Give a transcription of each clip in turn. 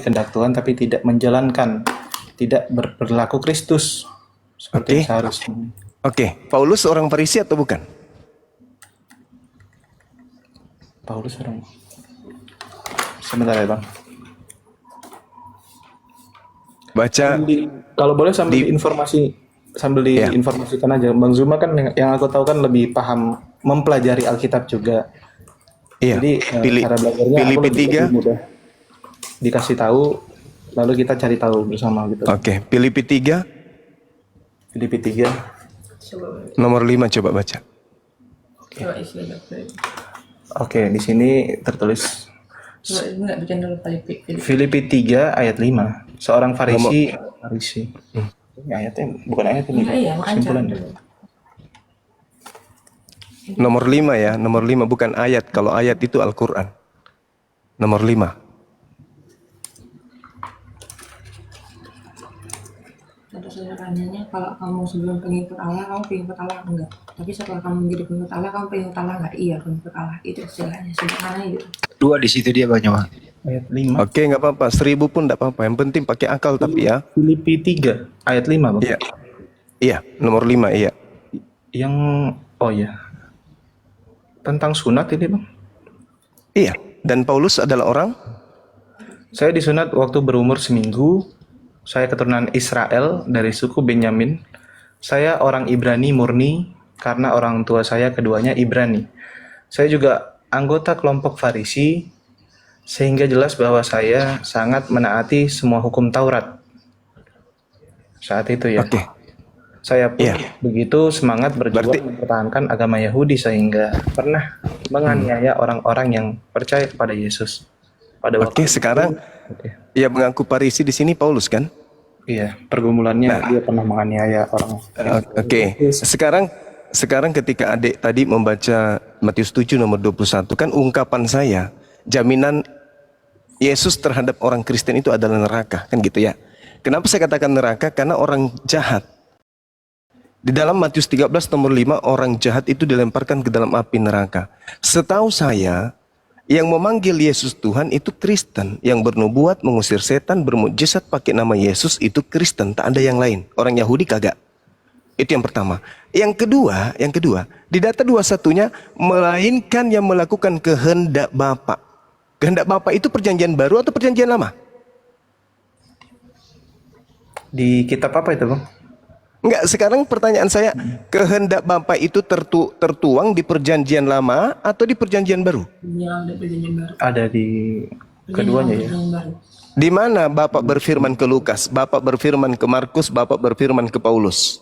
kehendak Tuhan tapi tidak menjalankan, tidak berlaku Kristus seperti yang seharusnya. Oke, Paulus orang Farisi atau bukan? Paulus orang. Sebentar ya Bang. Baca. Kalau boleh sambil diinformasikan aja. Bang Zuma kan yang aku tahu kan lebih paham mempelajari Alkitab juga. Iya. Jadi cara belajarnya Filipi aku lebih mudah dikasih tahu, lalu kita cari tahu bersama gitu. Oke, Filipi 3. Filipi 3. Nomor 5 coba baca. Oke, di sini tertulis Filipi 3 ayat 5. Seorang Farisi. Ini ayatnya bukan ayat ini. Kesimpulannya. Nomor 5 ya, nomor 5 bukan ayat. Kalau ayat itu Al-Quran. Nomor 5. Ada sederhananya, kalau kamu sebelum pengikut Allah, kamu pengikut Allah enggak. Tapi setelah kamu menjadi pengikut Allah, kamu pengikut Allah enggak? Iya, pengikut Allah. Itu istilahnya, sederhana gitu. Dua di situ dia banyak. Ayat 5. Oke, nggak apa-apa. 1000 pun nggak apa-apa. Yang penting pakai akal tapi ya. Filipi 3 ayat 5 Bang. Iya. Iya, nomor 5 iya. Yang tentang sunat ini Bang. Iya, dan Paulus adalah orang? Saya disunat waktu berumur seminggu. Saya keturunan Israel dari suku Benyamin. Saya orang Ibrani murni karena orang tua saya keduanya Ibrani. Saya juga anggota kelompok Farisi, sehingga jelas bahwa saya sangat menaati semua hukum Taurat. Saat itu ya. Oke. Saya pun begitu semangat berjuang mempertahankan agama Yahudi sehingga pernah menganiaya orang-orang yang percaya kepada Yesus. Pada waktu sekarang ya mengaku Farisi di sini Paulus kan? Iya, pergumulannya dia pernah menganiaya orang. Sekarang ketika adik tadi membaca Matius 7 nomor 21 kan ungkapan saya, jaminan Yesus terhadap orang Kristen itu adalah neraka, kan gitu ya. Kenapa saya katakan neraka? Karena orang jahat. Di dalam Matius 13 nomor 5, orang jahat itu dilemparkan ke dalam api neraka. Setahu saya, yang memanggil Yesus Tuhan itu Kristen. Yang bernubuat, mengusir setan, bermujizat pakai nama Yesus itu Kristen. Tak ada yang lain. Orang Yahudi kagak. Itu yang pertama. Yang kedua, di data 21-nya, melainkan yang melakukan kehendak Bapa. Kehendak Bapa itu perjanjian baru atau perjanjian lama? Di kitab apa itu Bang? Enggak, sekarang pertanyaan saya, kehendak Bapa itu tertuang di perjanjian lama atau di perjanjian baru? Ada di keduanya ya. Di mana Bapak berfirman ke Lukas, Bapak berfirman ke Markus, Bapak berfirman ke Paulus?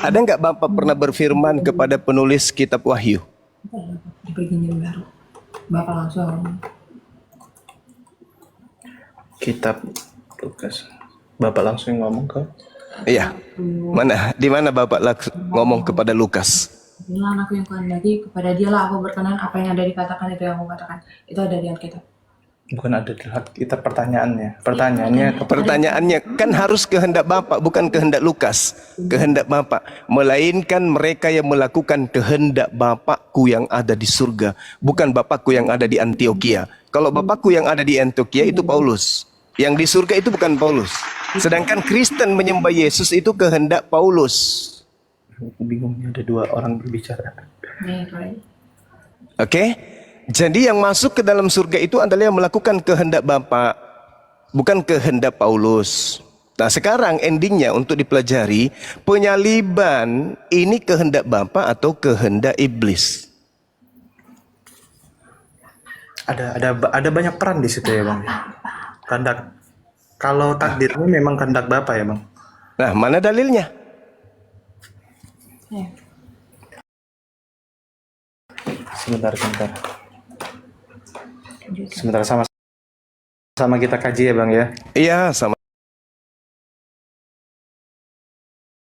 Ada enggak Bapak pernah berfirman kepada penulis kitab Wahyu? Di perjanjian baru. Bapak langsung. Kitab Lukas. Bapak langsung ngomong ke? Iya. Di mana Bapak ngomong kepada Lukas? Inilah anakku yang kuhendaki, kepada dialah aku berkenan, apa yang ada dikatakan itu yang aku katakan. Itu ada di Alkitab. Bukan ada di Alkitab pertanyaannya. Pertanyaannya kan harus kehendak Bapak, bukan kehendak Lukas. Kehendak Bapak. Melainkan mereka yang melakukan kehendak Bapakku yang ada di surga. Bukan Bapakku yang ada di Antioquia. Kalau Bapakku yang ada di Antioquia itu Paulus. Yang di surga itu bukan Paulus. Sedangkan Kristen menyembah Yesus itu kehendak Paulus. Bingungnya ada dua orang berbicara. Oke? Jadi yang masuk ke dalam surga itu adalah yang melakukan kehendak Bapa, bukan kehendak Paulus. Nah sekarang endingnya untuk dipelajari, penyaliban ini kehendak Bapa atau kehendak iblis? Ada banyak peran di situ ya Bang. Kalau takdirnya memang kehendak Bapa ya Bang. Nah mana dalilnya? Sebentar sama kita kaji ya Bang ya. Iya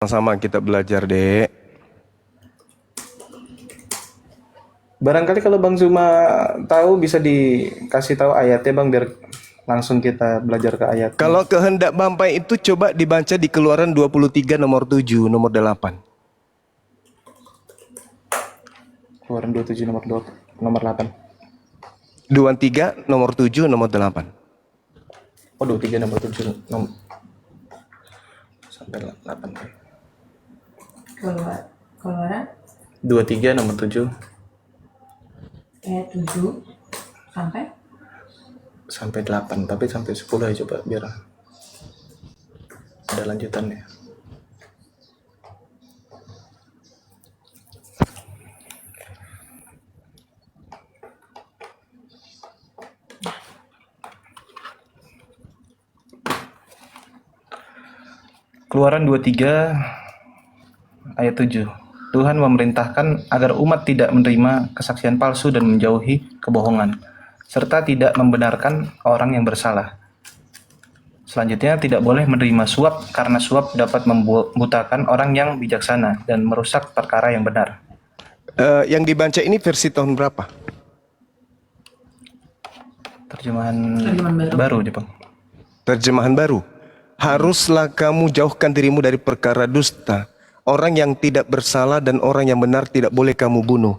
sama kita belajar dek. Barangkali kalau Bang Zuma tahu bisa dikasih tahu ayatnya Bang biar langsung kita belajar ke ayat. Kalau kehendak Bapa itu coba dibaca di Keluaran 23 nomor 7 nomor 8. Keluaran 27 nomor 8. 23, nomor 7, nomor 8. Oh, 23 nomor 7 sampai 8. Keluaran 23 nomor 7 ayat 7 sampai sampai 8, tapi sampai 10 ya coba biar ada lanjutannya. Keluaran 23 ayat 7. Tuhan memerintahkan agar umat tidak menerima kesaksian palsu dan menjauhi kebohongan, serta tidak membenarkan orang yang bersalah. Selanjutnya, tidak boleh menerima suap karena suap dapat membutakan orang yang bijaksana dan merusak perkara yang benar. Yang dibaca ini versi tahun berapa? Terjemahan Terjemahan baru, Bang. Terjemahan baru. Haruslah kamu jauhkan dirimu dari perkara dusta. Orang yang tidak bersalah dan orang yang benar tidak boleh kamu bunuh.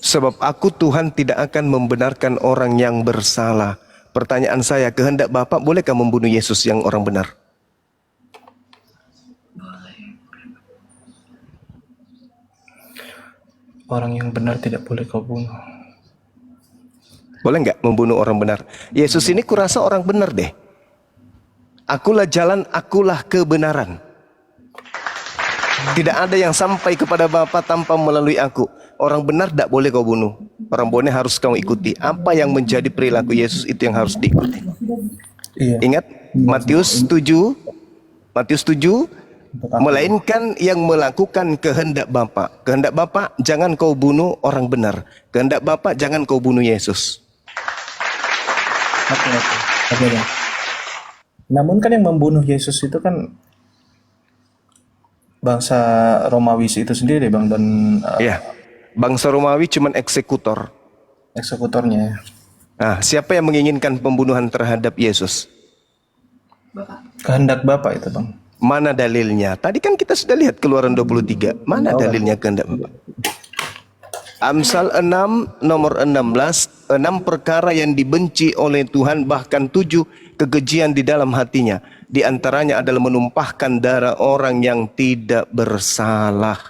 Sebab aku Tuhan tidak akan membenarkan orang yang bersalah. Pertanyaan saya, kehendak Bapak bolehkah membunuh Yesus yang orang benar? Orang yang benar tidak boleh kau bunuh. Boleh nggak membunuh orang benar? Yesus ini kurasa orang benar deh. Akulah jalan, akulah kebenaran. Tidak ada yang sampai kepada Bapa tanpa melalui aku. Orang benar tidak boleh kau bunuh. Orang benar harus kau ikuti. Apa yang menjadi perilaku Yesus itu yang harus diikuti. Iya. Ingat Matius 7. Matius 7. Melainkan yang melakukan kehendak Bapa. Kehendak Bapa jangan kau bunuh orang benar. Kehendak Bapa jangan kau bunuh Yesus. Oke. Bang. Namun kan yang membunuh Yesus itu kan bangsa Romawi itu sendiri, Bang, dan Ya, bangsa Romawi cuman eksekutor. eksekutornya ya. Nah, siapa yang menginginkan pembunuhan terhadap Yesus? Bapak. Kehendak Bapak itu, Bang. Mana dalilnya? Tadi kan kita sudah lihat Keluaran 23. Mana dalilnya kehendak Bapak? Amsal 6 nomor 16, 6 perkara yang dibenci oleh Tuhan, bahkan 7 kekejian di dalam hatinya. Di antaranya adalah menumpahkan darah orang yang tidak bersalah.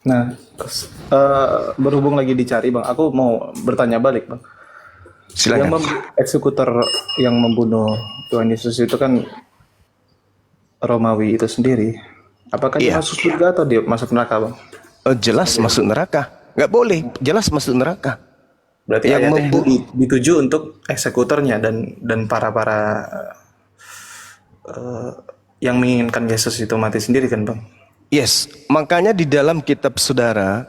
Nah, berhubung lagi dicari, Bang, aku mau bertanya balik, Bang. Silakan. Eksekutor yang membunuh Tuhan Yesus itu kan Romawi itu sendiri. Apakah dia Iya. masuk surga atau dia masuk neraka, Bang? Jelas masuk neraka. Nggak boleh, jelas masuk neraka. Berarti Yang ayatnya itu dituju untuk eksekutornya dan para yang menginginkan Yesus itu mati sendiri kan, Bang? Yes, makanya di dalam kitab saudara,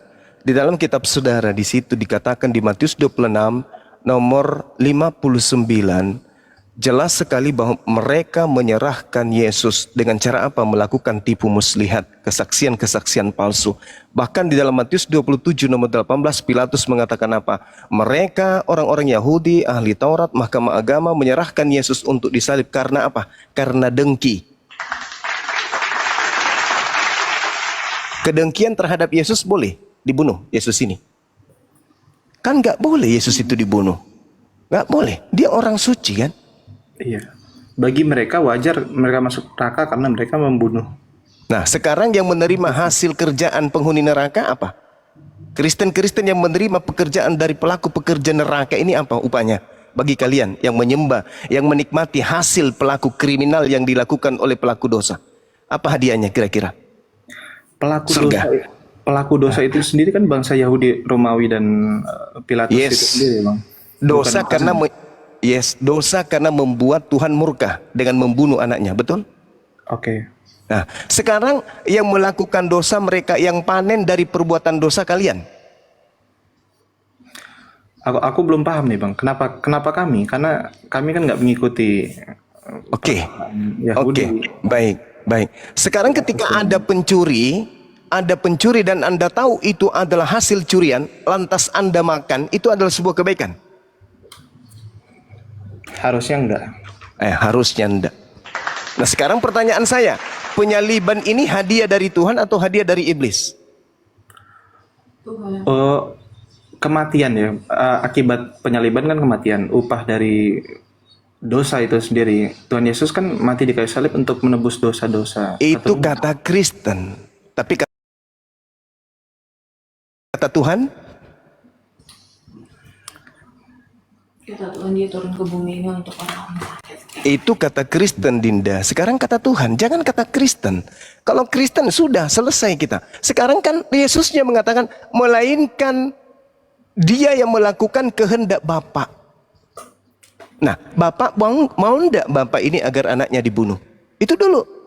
di situ dikatakan di Matius 26 nomor 59 jelas sekali bahwa mereka menyerahkan Yesus dengan cara apa? Melakukan tipu muslihat, kesaksian-kesaksian palsu. Bahkan di dalam Matius 27 nomor 18 Pilatus mengatakan apa? Mereka orang-orang Yahudi, ahli Taurat, mahkamah agama menyerahkan Yesus untuk disalib karena apa? Karena dengki. Kedengkian terhadap Yesus boleh dibunuh Yesus ini? Kan nggak boleh Yesus itu dibunuh. Nggak boleh. Dia orang suci kan? Iya. Bagi mereka wajar mereka masuk neraka karena mereka membunuh. Nah, sekarang yang menerima hasil kerjaan penghuni neraka apa? Kristen-Kristen yang menerima pekerjaan dari pelaku pekerja neraka ini apa upahnya? Bagi kalian yang menyembah, yang menikmati hasil pelaku kriminal yang dilakukan oleh pelaku dosa. Apa hadiahnya kira-kira? Surga. Pelaku dosa itu sendiri kan bangsa Yahudi, Romawi dan Pilatus Yes. itu sendiri, Bang. Dosa karena dosa karena membuat Tuhan murka dengan membunuh anaknya, betul? Oke. Nah, sekarang yang melakukan dosa mereka yang panen dari perbuatan dosa kalian. Aku belum paham nih, Bang. Kenapa kami? Karena kami kan nggak mengikuti Oke. Yahudi. Oke, baik. Sekarang ketika ada pencuri dan Anda tahu itu adalah hasil curian, lantas Anda makan, itu adalah sebuah kebaikan. Harusnya enggak. Harusnya enggak. Nah, sekarang pertanyaan saya, penyaliban ini hadiah dari Tuhan atau hadiah dari iblis? Tuhan. Kematian ya, akibat penyaliban kan kematian, upah dari dosa itu sendiri. Tuhan Yesus kan mati di kayu salib untuk menebus dosa-dosa. Itu kata Kristen. Tapi kata Tuhan, Kata Tuhan dia turun ke bumi ini untuk orang-orang sakit. itu kata Kristen, Dinda. Sekarang kata Tuhan, jangan kata Kristen. Kalau Kristen sudah selesai kita. Sekarang kan Yesusnya mengatakan, melainkan dia yang melakukan kehendak Bapa. Nah, Bapak mau enggak Bapak ini agar anaknya dibunuh? Itu dulu.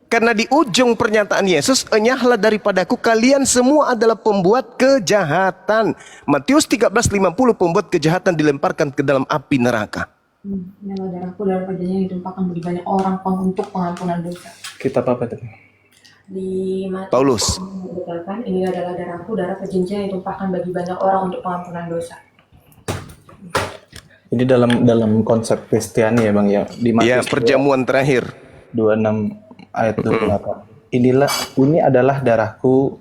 Karena di ujung pernyataan Yesus, enyahlah daripadaku kalian semua adalah pembuat kejahatan. Matius 13:50, pembuat kejahatan dilemparkan ke dalam api neraka. Ini adalah darahku, darah perjanjian yang ditumpahkan bagi banyak orang untuk pengampunan dosa. Kitab apa tadi? Di Matius Paulus. dikatakan, ini adalah darahku, darah perjanjian yang ditumpahkan bagi banyak orang untuk pengampunan dosa. Ini dalam konsep Kristiani ya Bang ya. Di Ya, Matius perjamuan terakhir. 26 ayat 28. Ini adalah darahku,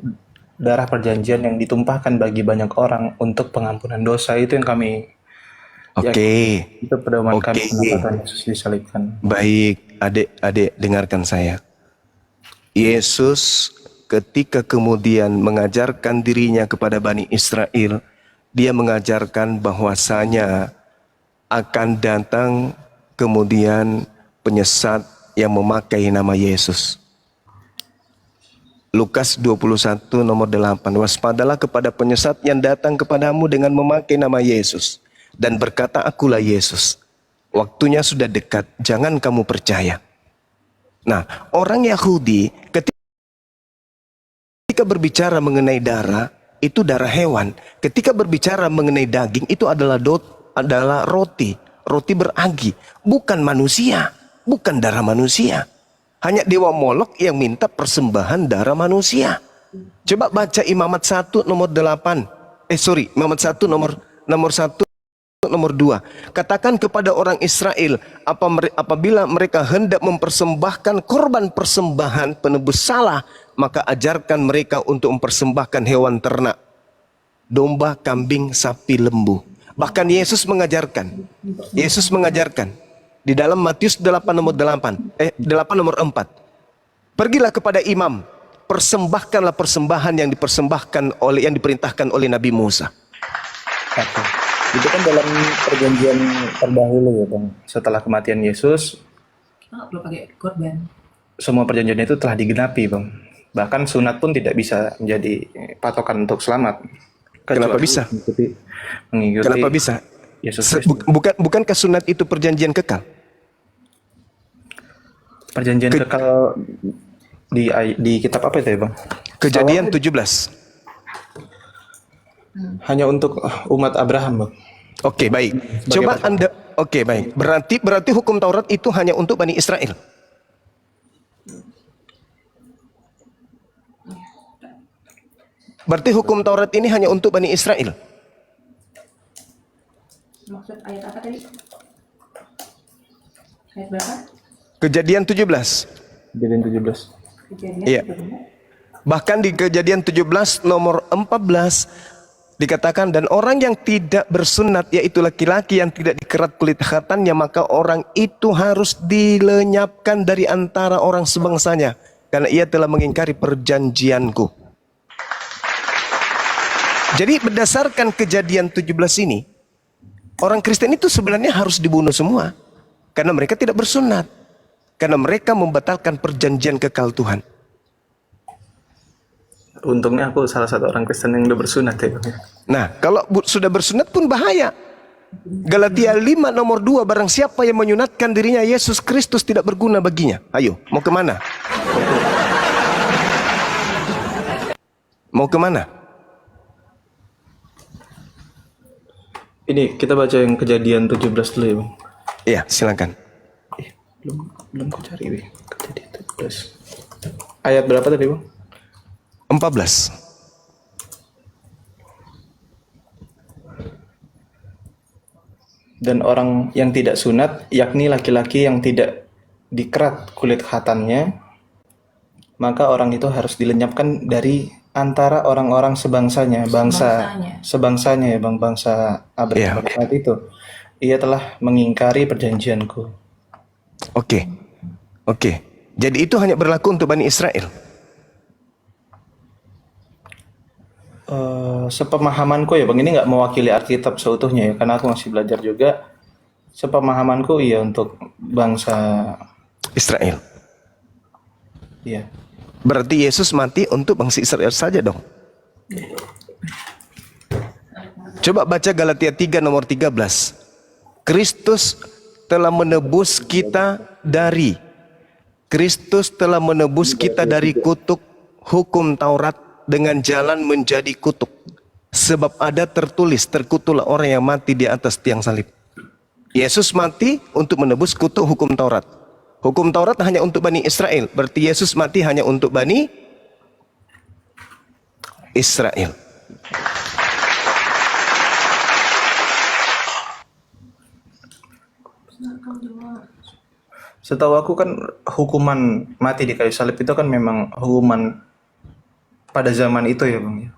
darah perjanjian yang ditumpahkan bagi banyak orang untuk pengampunan dosa. Itu yang kami Oke. itu pedoman kami Oke. kenapa Tuhan Yesus disalibkan. Baik, adik-adik dengarkan saya. Yesus ketika kemudian mengajarkan dirinya kepada Bani Israel, dia mengajarkan bahwasanya akan datang kemudian penyesat yang memakai nama Yesus. Lukas 21 nomor 8. Waspadalah kepada penyesat yang datang kepadamu dengan memakai nama Yesus dan berkata, akulah Yesus. Waktunya sudah dekat, jangan kamu percaya. Nah, orang Yahudi ketika berbicara mengenai darah, itu darah hewan. Ketika berbicara mengenai daging, itu adalah roti. Roti beragi, bukan manusia. Bukan darah manusia. Hanya Dewa Molok yang minta persembahan darah manusia. Coba baca Imamat 1 nomor 8. Imamat 1 nomor 1 nomor 2. Katakan kepada orang Israel, apabila mereka hendak mempersembahkan korban persembahan penebus salah, maka ajarkan mereka untuk mempersembahkan hewan ternak, domba, kambing, sapi, lembu. Bahkan Yesus mengajarkan di dalam Matius 8 nomor 4. Pergilah kepada imam, persembahkanlah persembahan yang diperintahkan oleh Nabi Musa. Oke. Itu kan dalam perjanjian terdahulu ya Bang. Setelah kematian Yesus, Kita nggak perlu pakai korban. semua perjanjian itu telah digenapi Bang. Bahkan sunat pun tidak bisa menjadi patokan untuk selamat. Kenapa Kecuali bisa? Mengikuti Kenapa bisa? Yesus Kristus. Bukankah sunat itu perjanjian kekal? Perjanjian kekal di kitab apa itu ya Bang? Kejadian 17. Hanya untuk umat Abraham Bang. Oke, baik. Sebagai Coba patokan. Anda, oke, baik. Berarti hukum Taurat itu hanya untuk Bani Israel. Berarti hukum Taurat ini hanya untuk Bani Israel. Maksud ayat apa tadi? Ayat berapa? Kejadian 17. Kejadian 17. Kejadian. Iya. Bahkan di Kejadian 17 nomor 14 dikatakan, dan orang yang tidak bersunat, yaitu laki-laki yang tidak dikerat kulit khatannya, maka orang itu harus dilenyapkan dari antara orang sebangsanya, karena ia telah mengingkari perjanjianku. Jadi berdasarkan Kejadian 17 ini, orang Kristen itu sebenarnya harus dibunuh semua, karena mereka tidak bersunat, karena mereka membatalkan perjanjian kekal Tuhan. Untungnya aku salah satu orang Kristen yang udah bersunat ya Bang. Nah, kalau sudah bersunat pun bahaya. Galatia 5 nomor 2, barang siapa yang menyunatkan dirinya Yesus Kristus tidak berguna baginya. Ayo, mau kemana? Mau kemana? Ini kita baca yang Kejadian 17 dulu ya Bang. Iya, silakan. Belum ku cari Bang. Kejadian 17. Ayat berapa tadi Bang? 14. Dan orang yang tidak sunat, yakni laki-laki yang tidak dikerat kulit khatannya, maka orang itu harus dilenyapkan dari antara orang-orang sebangsanya, Sebangsanya. sebangsanya ya Bang, bangsa Abraham Iya. pada saat itu. Ia telah mengingkari perjanjianku. Oke. Oke. Jadi itu hanya berlaku untuk Bani Israel. Sepemahamanku ya Bang, ini nggak mewakili Alkitab seutuhnya ya, karena aku masih belajar juga. Sepemahamanku iya untuk bangsa, Israel. iya. Berarti Yesus mati untuk bangsa Israel saja dong. Coba baca Galatia 3 nomor 13. Kristus telah menebus kita dari kutuk hukum Taurat dengan jalan menjadi kutuk. Sebab ada tertulis, terkutuklah orang yang mati di atas tiang salib. Yesus mati untuk menebus kutuk hukum Taurat. Hukum Taurat hanya untuk Bani Israel. Berarti Yesus mati hanya untuk Bani Israel. Setahu aku kan hukuman mati di kayu salib itu kan memang hukuman pada zaman itu ya Bang ya.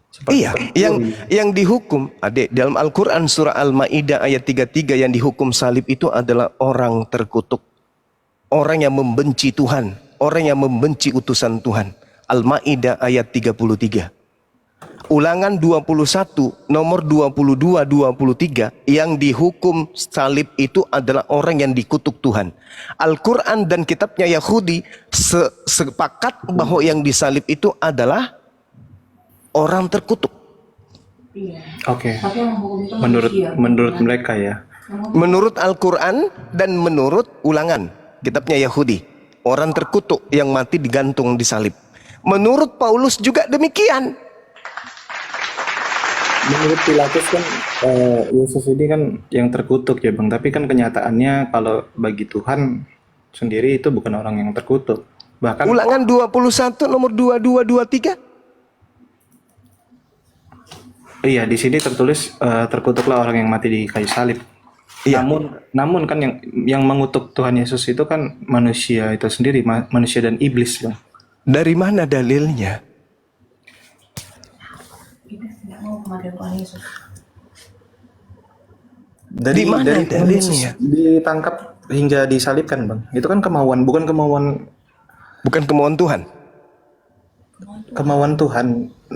Seperti Iya, yang dihukum, adik, dalam Al-Quran surah Al-Ma'idah ayat 33 yang dihukum salib itu adalah orang terkutuk. Orang yang membenci Tuhan, orang yang membenci utusan Tuhan. Al-Ma'idah ayat 33. Ulangan 21 nomor 22-23 yang dihukum salib itu adalah orang yang dikutuk Tuhan. Al-Quran dan kitabnya Yahudi sepakat bahwa yang disalib itu adalah orang terkutuk. Iya. Oke. Tapi yang hukum itu Menurut manusia. mereka ya. Menurut Al-Quran dan menurut ulangan kitabnya Yahudi, orang terkutuk yang mati digantung di salib. Menurut Paulus juga demikian. Menurut Pilatus kan Yesus ini kan yang terkutuk ya Bang, tapi kan kenyataannya kalau bagi Tuhan sendiri itu bukan orang yang terkutuk. Bahkan Ulangan 21 nomor 22-23. iya di sini tertulis terkutuklah orang yang mati di kayu salib. Iya. Namun kan yang mengutuk Tuhan Yesus itu kan manusia itu sendiri, manusia dan iblis Bang. Dari mana dalilnya? Kita tidak mau kepada Tuhan Yesus. Di mana Tuhan Yesus dalilnya? ditangkap hingga disalibkan Bang. Itu kan kemauan, bukan kemauan Bukan kemauan Tuhan. Tuhan.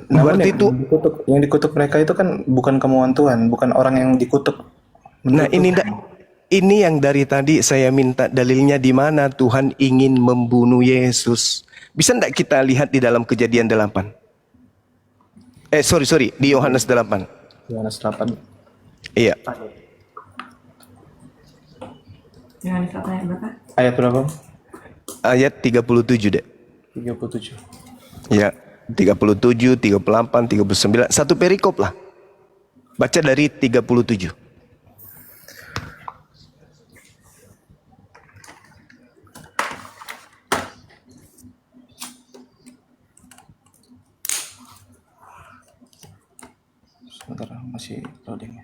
Namun Berarti itu yang dikutuk mereka itu kan bukan kemauan Tuhan, bukan orang yang dikutuk. nah ini yang dari tadi saya minta dalilnya, di mana Tuhan ingin membunuh Yesus. Bisa enggak kita lihat di dalam Kejadian 8? Sorry, di Yohanes 8. Yohanes 8 Iya. Jangan disapa yang berapa? ayat berapa? Ayat 37 deh. 37. Ya, 37, 38, 39. Satu perikop lah. Baca dari 37. Sebentar, masih loading.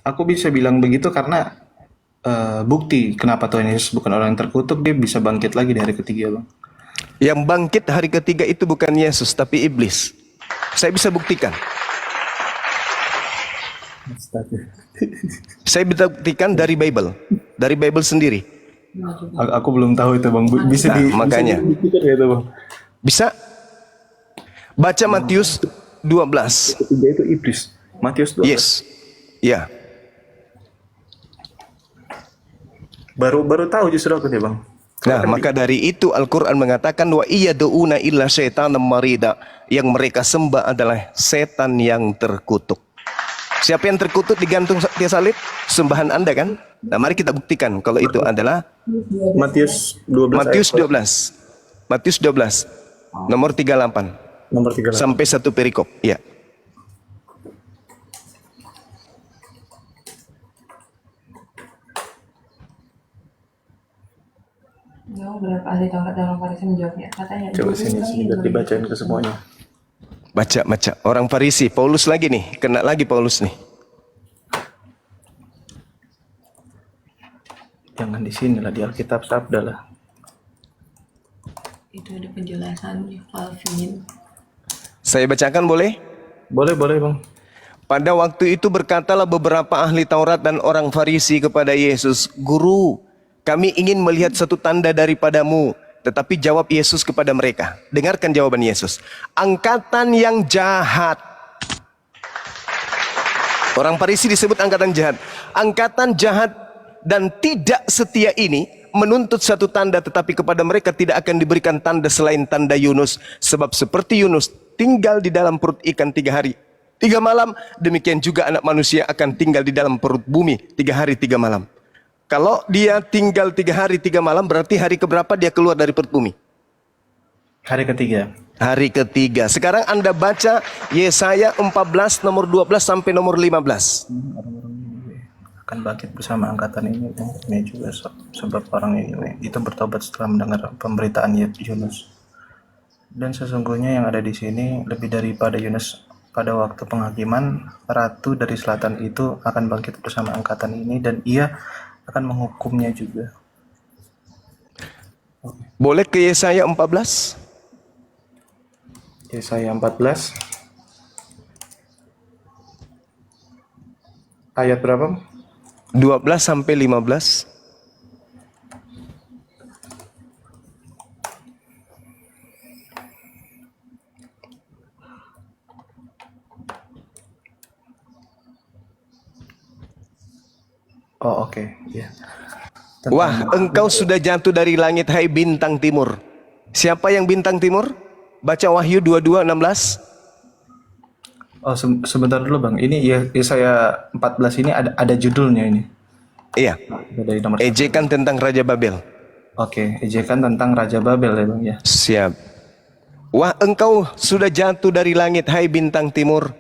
Aku bisa bilang begitu karena bukti kenapa Tuhan Yesus bukan orang yang terkutuk, dia bisa bangkit lagi di hari ketiga Bang. Yang bangkit hari ketiga itu bukan Yesus, tapi iblis. Saya bisa buktikan. Saya bisa buktikan dari Bible. Dari Bible sendiri. Aku belum tahu itu Bang. Bisa makanya. dibuktikan ya itu Bang. Bisa. Baca Matius 12. Ketiga itu iblis. Matius 12. Yes. Ya. Baru tahu justru aku deh Bang. Nah, maka dari itu Al-Quran mengatakan wa iyyaduuna illa syaitanam marida. Yang mereka sembah adalah setan yang terkutuk. Siapa yang terkutuk digantung di salib? Sembahan Anda kan? Nah, mari kita buktikan kalau itu adalah Matius 12 Matius ayat 12. Matius 12 nomor 38 nomor 3. sampai satu perikop. Ya. Jauh berapa ahli Taurat dalam Farisi menjawabnya. Katanya. Coba sini biar dibacain ke semuanya. Baca. Orang Farisi, Paulus lagi nih, kena lagi Paulus nih. Jangan di sini lah, di Alkitab Sabda lah. Itu ada penjelasannya, Calvin. Saya bacakan boleh? Boleh, boleh Bang. Pada waktu itu berkatalah beberapa ahli Taurat dan orang Farisi kepada Yesus, "Guru, kami ingin melihat satu tanda daripadamu." Tetapi jawab Yesus kepada mereka. Dengarkan jawaban Yesus. "Angkatan yang jahat." Orang Farisi disebut angkatan jahat. Angkatan jahat dan tidak setia ini menuntut satu tanda, tetapi kepada mereka tidak akan diberikan tanda selain tanda Yunus. Sebab seperti Yunus tinggal di dalam perut ikan 3 hari 3 malam, demikian juga anak manusia akan tinggal di dalam perut bumi 3 hari 3 malam. Kalau dia tinggal 3 hari 3 malam, berarti hari keberapa dia keluar dari perut bumi? Hari ketiga. Hari ketiga. Sekarang Anda baca Yesaya 14 nomor 12 sampai nomor 15. Akan bangkit bersama angkatan ini. Ini juga sebab orang ini itu bertobat setelah mendengar pemberitaan Yunus. Dan sesungguhnya yang ada di sini lebih daripada Yunus pada waktu penghakiman. Ratu dari selatan itu akan bangkit bersama angkatan ini dan ia akan menghukumnya juga. Boleh ke Yesaya 14? Yesaya 14 ayat berapa? 12 sampai 15. Oh, oke. Ya. Wah, engkau sudah jatuh dari langit, hai bintang timur. Siapa yang bintang timur? Baca Wahyu 22:16. Oh, sebentar dulu Bang. Ini Yesaya 14 ini ada judulnya ini. Iya. Dari nomor 1. Ejekan tentang Raja Babel. Oke, ejekan tentang Raja Babel ya Bang ya. Siap. Wah, engkau sudah jatuh dari langit, hai bintang timur.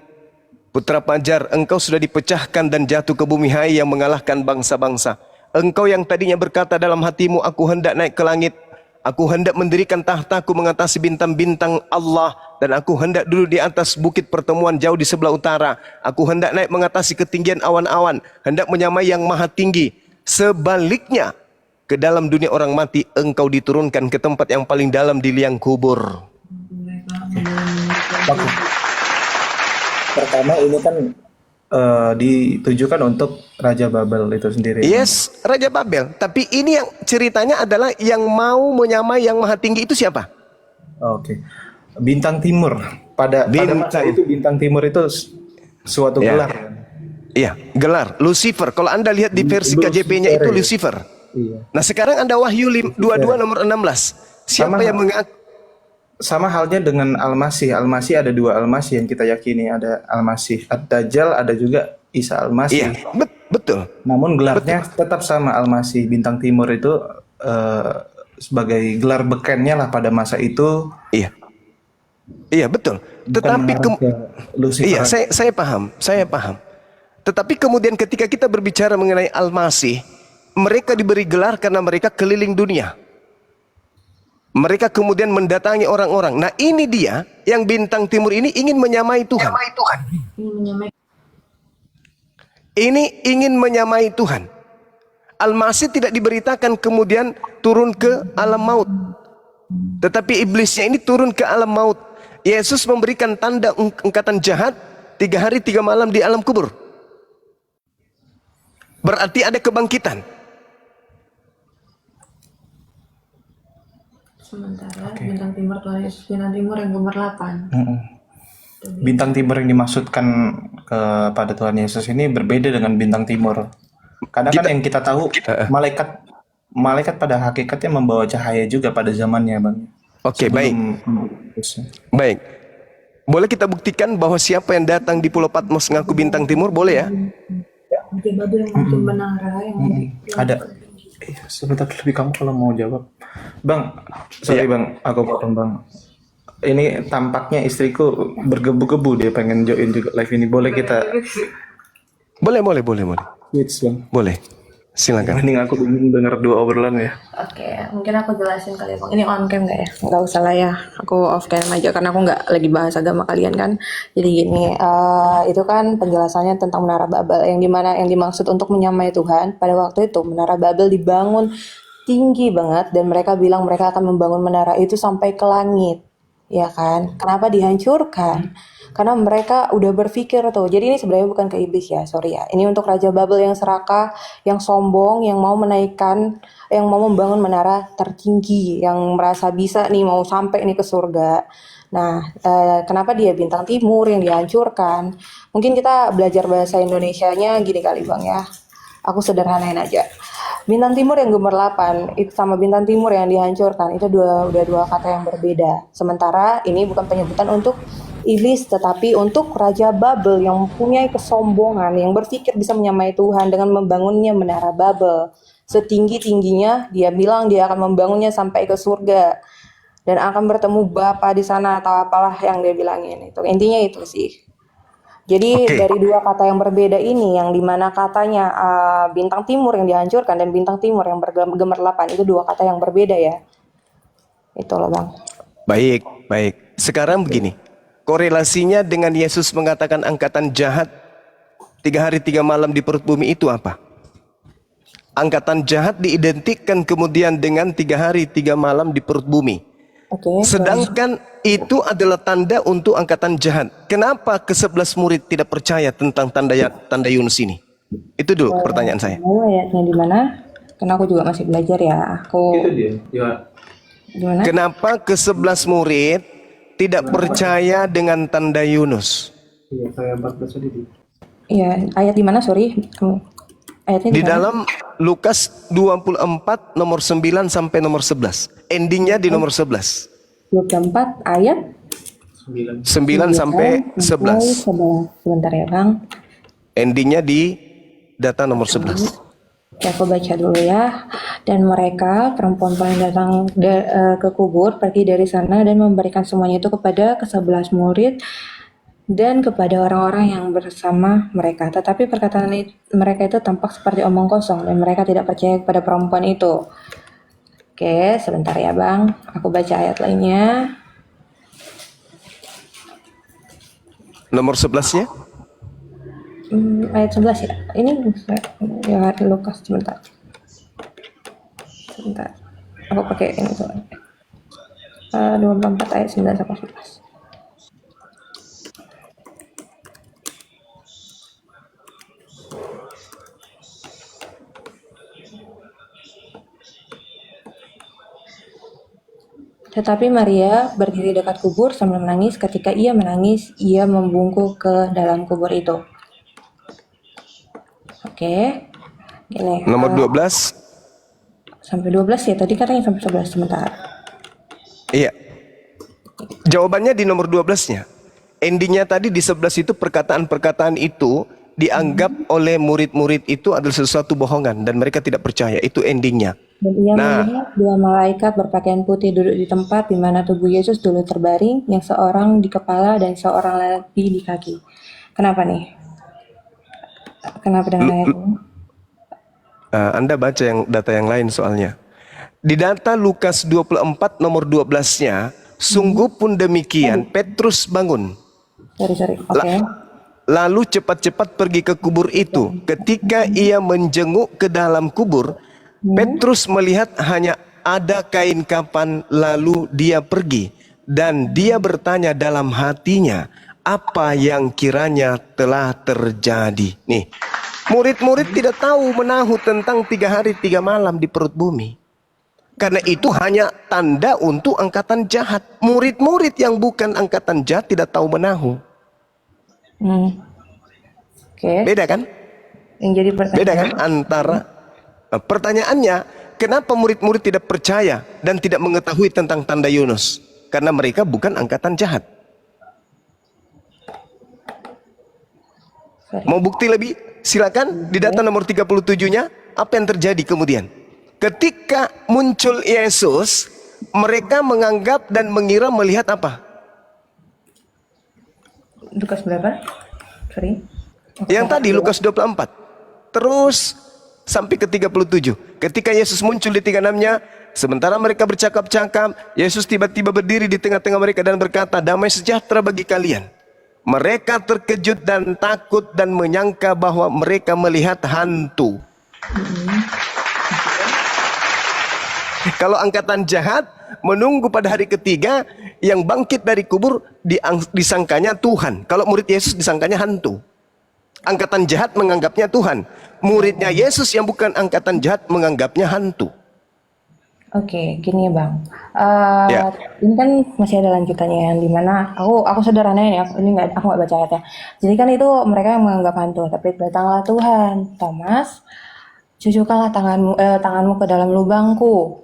Putra Fajar, engkau sudah dipecahkan dan jatuh ke bumi, hai yang mengalahkan bangsa-bangsa. Engkau yang tadinya berkata dalam hatimu, aku hendak naik ke langit. Aku hendak mendirikan tahtaku mengatasi bintang-bintang Allah. Dan aku hendak duduk di atas bukit pertemuan jauh di sebelah utara. Aku hendak naik mengatasi ketinggian awan-awan. Hendak menyamai yang maha tinggi. Sebaliknya, ke dalam dunia orang mati, engkau diturunkan ke tempat yang paling dalam di liang kubur. Pertama ini kan ditujukan untuk Raja Babel itu sendiri. Yes, Raja Babel. Tapi ini yang ceritanya adalah yang mau menyamai yang maha tinggi itu siapa? Oke. Bintang Timur. Pada masa itu Bintang Timur itu suatu Ya. gelar. Iya, gelar Lucifer. Kalau Anda lihat di versi KJP-nya itu Lucifer. Iya. Nah, sekarang Anda Wahyu 22 nomor 16. Siapa yang mengaku? Sama halnya dengan Al-Masih. Al-Masih ada 2 Al-Masih yang kita yakini. Ada Al-Masih Ad-Dajjal, ada juga Isa Al-Masih. Iya, betul. Namun gelarnya tetap sama. Al-Masih Bintang Timur itu sebagai gelar bekennya lah pada masa itu. Iya. Iya, betul. Tetapi Lucifer. iya, saya paham. Tetapi kemudian ketika kita berbicara mengenai Al-Masih, mereka diberi gelar karena mereka keliling dunia. Mereka kemudian mendatangi orang-orang. Nah, ini dia yang Bintang Timur ini ingin menyamai Tuhan. Ini ingin menyamai Tuhan. Al-Masih tidak diberitakan kemudian turun ke alam maut. Tetapi iblisnya ini turun ke alam maut. Yesus memberikan tanda angkatan jahat 3 hari 3 malam di alam kubur. Berarti ada kebangkitan. Sementara Bintang Timur Tuhan Yesus Bintang Timur yang nomor 8. Bintang Timur yang dimaksudkan kepada Tuhan Yesus ini berbeda dengan Bintang Timur. Karena kan yang kita tahu malaikat pada hakikatnya membawa cahaya juga pada zamannya, Bang. Oke, baik. Baik. Boleh kita buktikan bahwa siapa yang datang di Pulau Patmos ngaku Bintang Timur, boleh ya? Raja Babel yang bikin menara yang Ada. Sebentar lebih kamu kalau mau jawab. Bang, sorry Bang, aku potong Bang. Ini tampaknya istriku bergebu-gebu, dia pengen join juga live ini. Boleh kita Boleh. switch Bang? Boleh. Silakan. Mending aku bingung denger 2 obrolan ya. Oke, mungkin aku jelasin kali ya Bang. Ini on cam nggak ya? Nggak usah lah ya. Aku off cam aja karena aku nggak lagi bahas agama kalian kan. Jadi gini, itu kan penjelasannya tentang Menara Babel yang dimana yang dimaksud untuk menyamai Tuhan. Pada waktu itu Menara Babel dibangun tinggi banget dan mereka bilang mereka akan membangun menara itu sampai ke langit. ya kan? Kenapa dihancurkan? Karena mereka udah berpikir tuh. Jadi ini sebenarnya bukan ke iblis ya, sorry ya. Ini untuk Raja Babel yang serakah, yang sombong, yang mau menaikkan, yang mau membangun menara tertinggi, yang merasa bisa nih mau sampai nih ke surga. Nah, kenapa dia bintang timur yang dihancurkan? Mungkin kita belajar bahasa Indonesianya gini kali Bang ya. Aku sederhanain aja. Bintang timur yang gemerlapan itu sama bintang timur yang dihancurkan itu udah dua kata yang berbeda. Sementara ini bukan penyebutan untuk iblis tetapi untuk Raja Babel yang mempunyai kesombongan yang berpikir bisa menyamai Tuhan dengan membangunnya menara Babel. Setinggi-tingginya dia bilang dia akan membangunnya sampai ke surga dan akan bertemu Bapa di sana atau apalah yang dia bilangin itu. Intinya itu sih. Jadi Oke. dari dua kata yang berbeda ini, yang dimana katanya bintang timur yang dihancurkan dan bintang timur yang bergemerlapan itu dua kata yang berbeda ya. Itu loh Bang. Baik, baik. Sekarang begini, korelasinya dengan Yesus mengatakan angkatan jahat 3 hari 3 malam di perut bumi itu apa? Angkatan jahat diidentikan kemudian dengan 3 hari 3 malam di perut bumi. Oke. Sedangkan itu adalah tanda untuk angkatan jahat. Kenapa ke-11 murid tidak percaya tentang tanda Yunus ini? Itu dulu pertanyaan saya. Mau ayatnya di mana? Karena aku juga masih belajar ya. Itu dia. Ya. Gimana? Kenapa ke-11 murid tidak percaya dengan tanda Yunus? Iya, saya 14 tadi. Iya, ayat di mana? Sorry. Ayatnya Di di mana? dalam Lukas 24 nomor 9 sampai nomor 11. Endingnya di nomor 11. 24 ayat 9. 9 sampai 11. 11. Sebentar ya Bang. Endingnya di data nomor 11. Oke, aku baca dulu ya. Dan mereka, perempuan-perempuan yang datang ke kubur, pergi dari sana dan memberikan semuanya itu kepada ke-11 murid dan kepada orang-orang yang bersama mereka. Tetapi perkataan mereka itu tampak seperti omong kosong dan mereka tidak percaya kepada perempuan itu. Oke, sebentar ya Bang. Aku baca ayat lainnya. Nomor 11-nya? Ayat 11 ya. Ini ya Lukas sebentar. Sebentar. Aku pakai ini tuh. 24 ayat 9 sampai 11. Tetapi Maria berdiri dekat kubur sambil menangis. Ketika ia menangis, ia membungkuk ke dalam kubur itu. Oke. Gini. Nomor 12? Sampai 12 ya. Tadi katanya sampai 11 sebentar. Iya. Jawabannya di nomor 12-nya. Endingnya tadi di 11 itu perkataan-perkataan itu dianggap oleh murid-murid itu adalah sesuatu bohongan dan mereka tidak percaya. Itu endingnya. Dan ia Nah. melihat dua malaikat berpakaian putih duduk di tempat di mana tubuh Yesus dulu terbaring, yang seorang di kepala dan seorang lagi di kaki. Kenapa nih? Kenapa dengan ayat ini? Anda baca yang data yang lain soalnya. Di data Lukas 24 nomor 12-nya, sungguh pun demikian, Petrus bangun. Sorry. Oke. Lalu cepat-cepat pergi ke kubur itu. Ketika ia menjenguk ke dalam kubur, Petrus melihat hanya ada kain kafan, lalu dia pergi. Dan dia bertanya dalam hatinya, apa yang kiranya telah terjadi. Nih, murid-murid tidak tahu menahu tentang 3 hari 3 malam di perut bumi. Karena itu hanya tanda untuk angkatan jahat. Murid-murid yang bukan angkatan jahat tidak tahu menahu. Oke. Beda kan? Yang jadi pertanyaan. Beda kan antara pertanyaannya, kenapa murid-murid tidak percaya dan tidak mengetahui tentang tanda Yunus? Karena mereka bukan angkatan jahat. Sorry. Mau bukti lebih? Silakan di data nomor 37-nya, apa yang terjadi kemudian? Ketika muncul Yesus, mereka menganggap dan mengira melihat apa? Lukas berapa? Sorry. Yang tadi Lukas 24. Terus sampai ke 37. Ketika Yesus muncul di 36-nya, sementara mereka bercakap-cakap, Yesus tiba-tiba berdiri di tengah-tengah mereka dan berkata, damai sejahtera bagi kalian. Mereka terkejut dan takut dan menyangka bahwa mereka melihat hantu. Kalau angkatan jahat menunggu pada hari ketiga yang bangkit dari kubur disangkanya Tuhan. Kalau murid Yesus disangkanya hantu. Angkatan jahat menganggapnya Tuhan. Muridnya Yesus yang bukan angkatan jahat menganggapnya hantu. Oke, gini ya Bang. Ya. Ini kan masih ada lanjutannya yang dimana aku sederhanain ya. Ini aku nggak baca ayatnya. Jadi kan itu mereka yang menganggap hantu, tapi datanglah Tuhan. Thomas, cucukkanlah tanganmu ke dalam lubangku.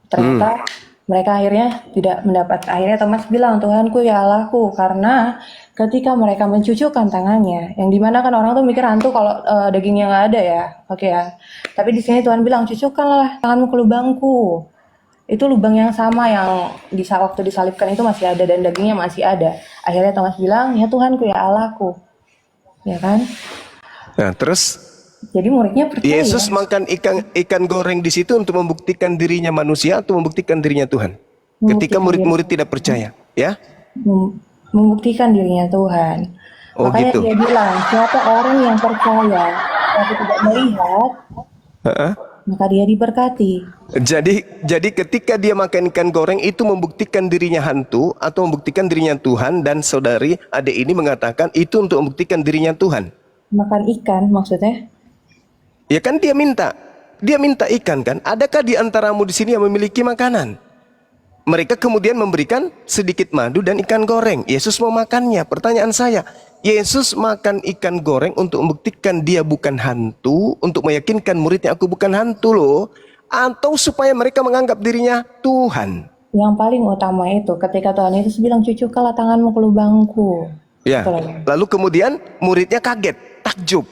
Ternyata mereka akhirnya tidak mendapat. Akhirnya Thomas bilang, Tuhanku ya Allahku, karena ketika mereka mencucukkan tangannya, yang dimana kan orang tuh mikir hantu kalau dagingnya nggak ada ya, oke ya. Tapi di sini Tuhan bilang, cucukkanlah tanganmu ke lubangku. Itu lubang yang sama yang waktu disalibkan itu masih ada dan dagingnya masih ada. Akhirnya Thomas bilang, ya Tuhanku ya Allahku, ya kan? Nah, terus Jadi muridnya percaya. Yesus makan ikan goreng di situ untuk membuktikan dirinya manusia atau membuktikan dirinya Tuhan. Ketika murid-murid tidak percaya, ya? Membuktikan dirinya Tuhan. Oh, Makanya gitu. dia bilang, siapa orang yang percaya tapi tidak melihat, maka dia diberkati. Jadi ketika dia makan ikan goreng itu membuktikan dirinya hantu atau membuktikan dirinya Tuhan, dan saudari adik ini mengatakan itu untuk membuktikan dirinya Tuhan. Makan ikan maksudnya? Ya kan dia minta ikan kan? Adakah di antaramu di sini yang memiliki makanan? Mereka kemudian memberikan sedikit madu dan ikan goreng. Yesus mau makannya. Pertanyaan saya, Yesus makan ikan goreng untuk membuktikan dia bukan hantu, untuk meyakinkan muridnya aku bukan hantu loh, atau supaya mereka menganggap dirinya Tuhan? Yang paling utama itu ketika Tuhan Yesus bilang, cucukkanlah tanganmu ke lubangku. Ya. Lalu kemudian muridnya kaget, takjub.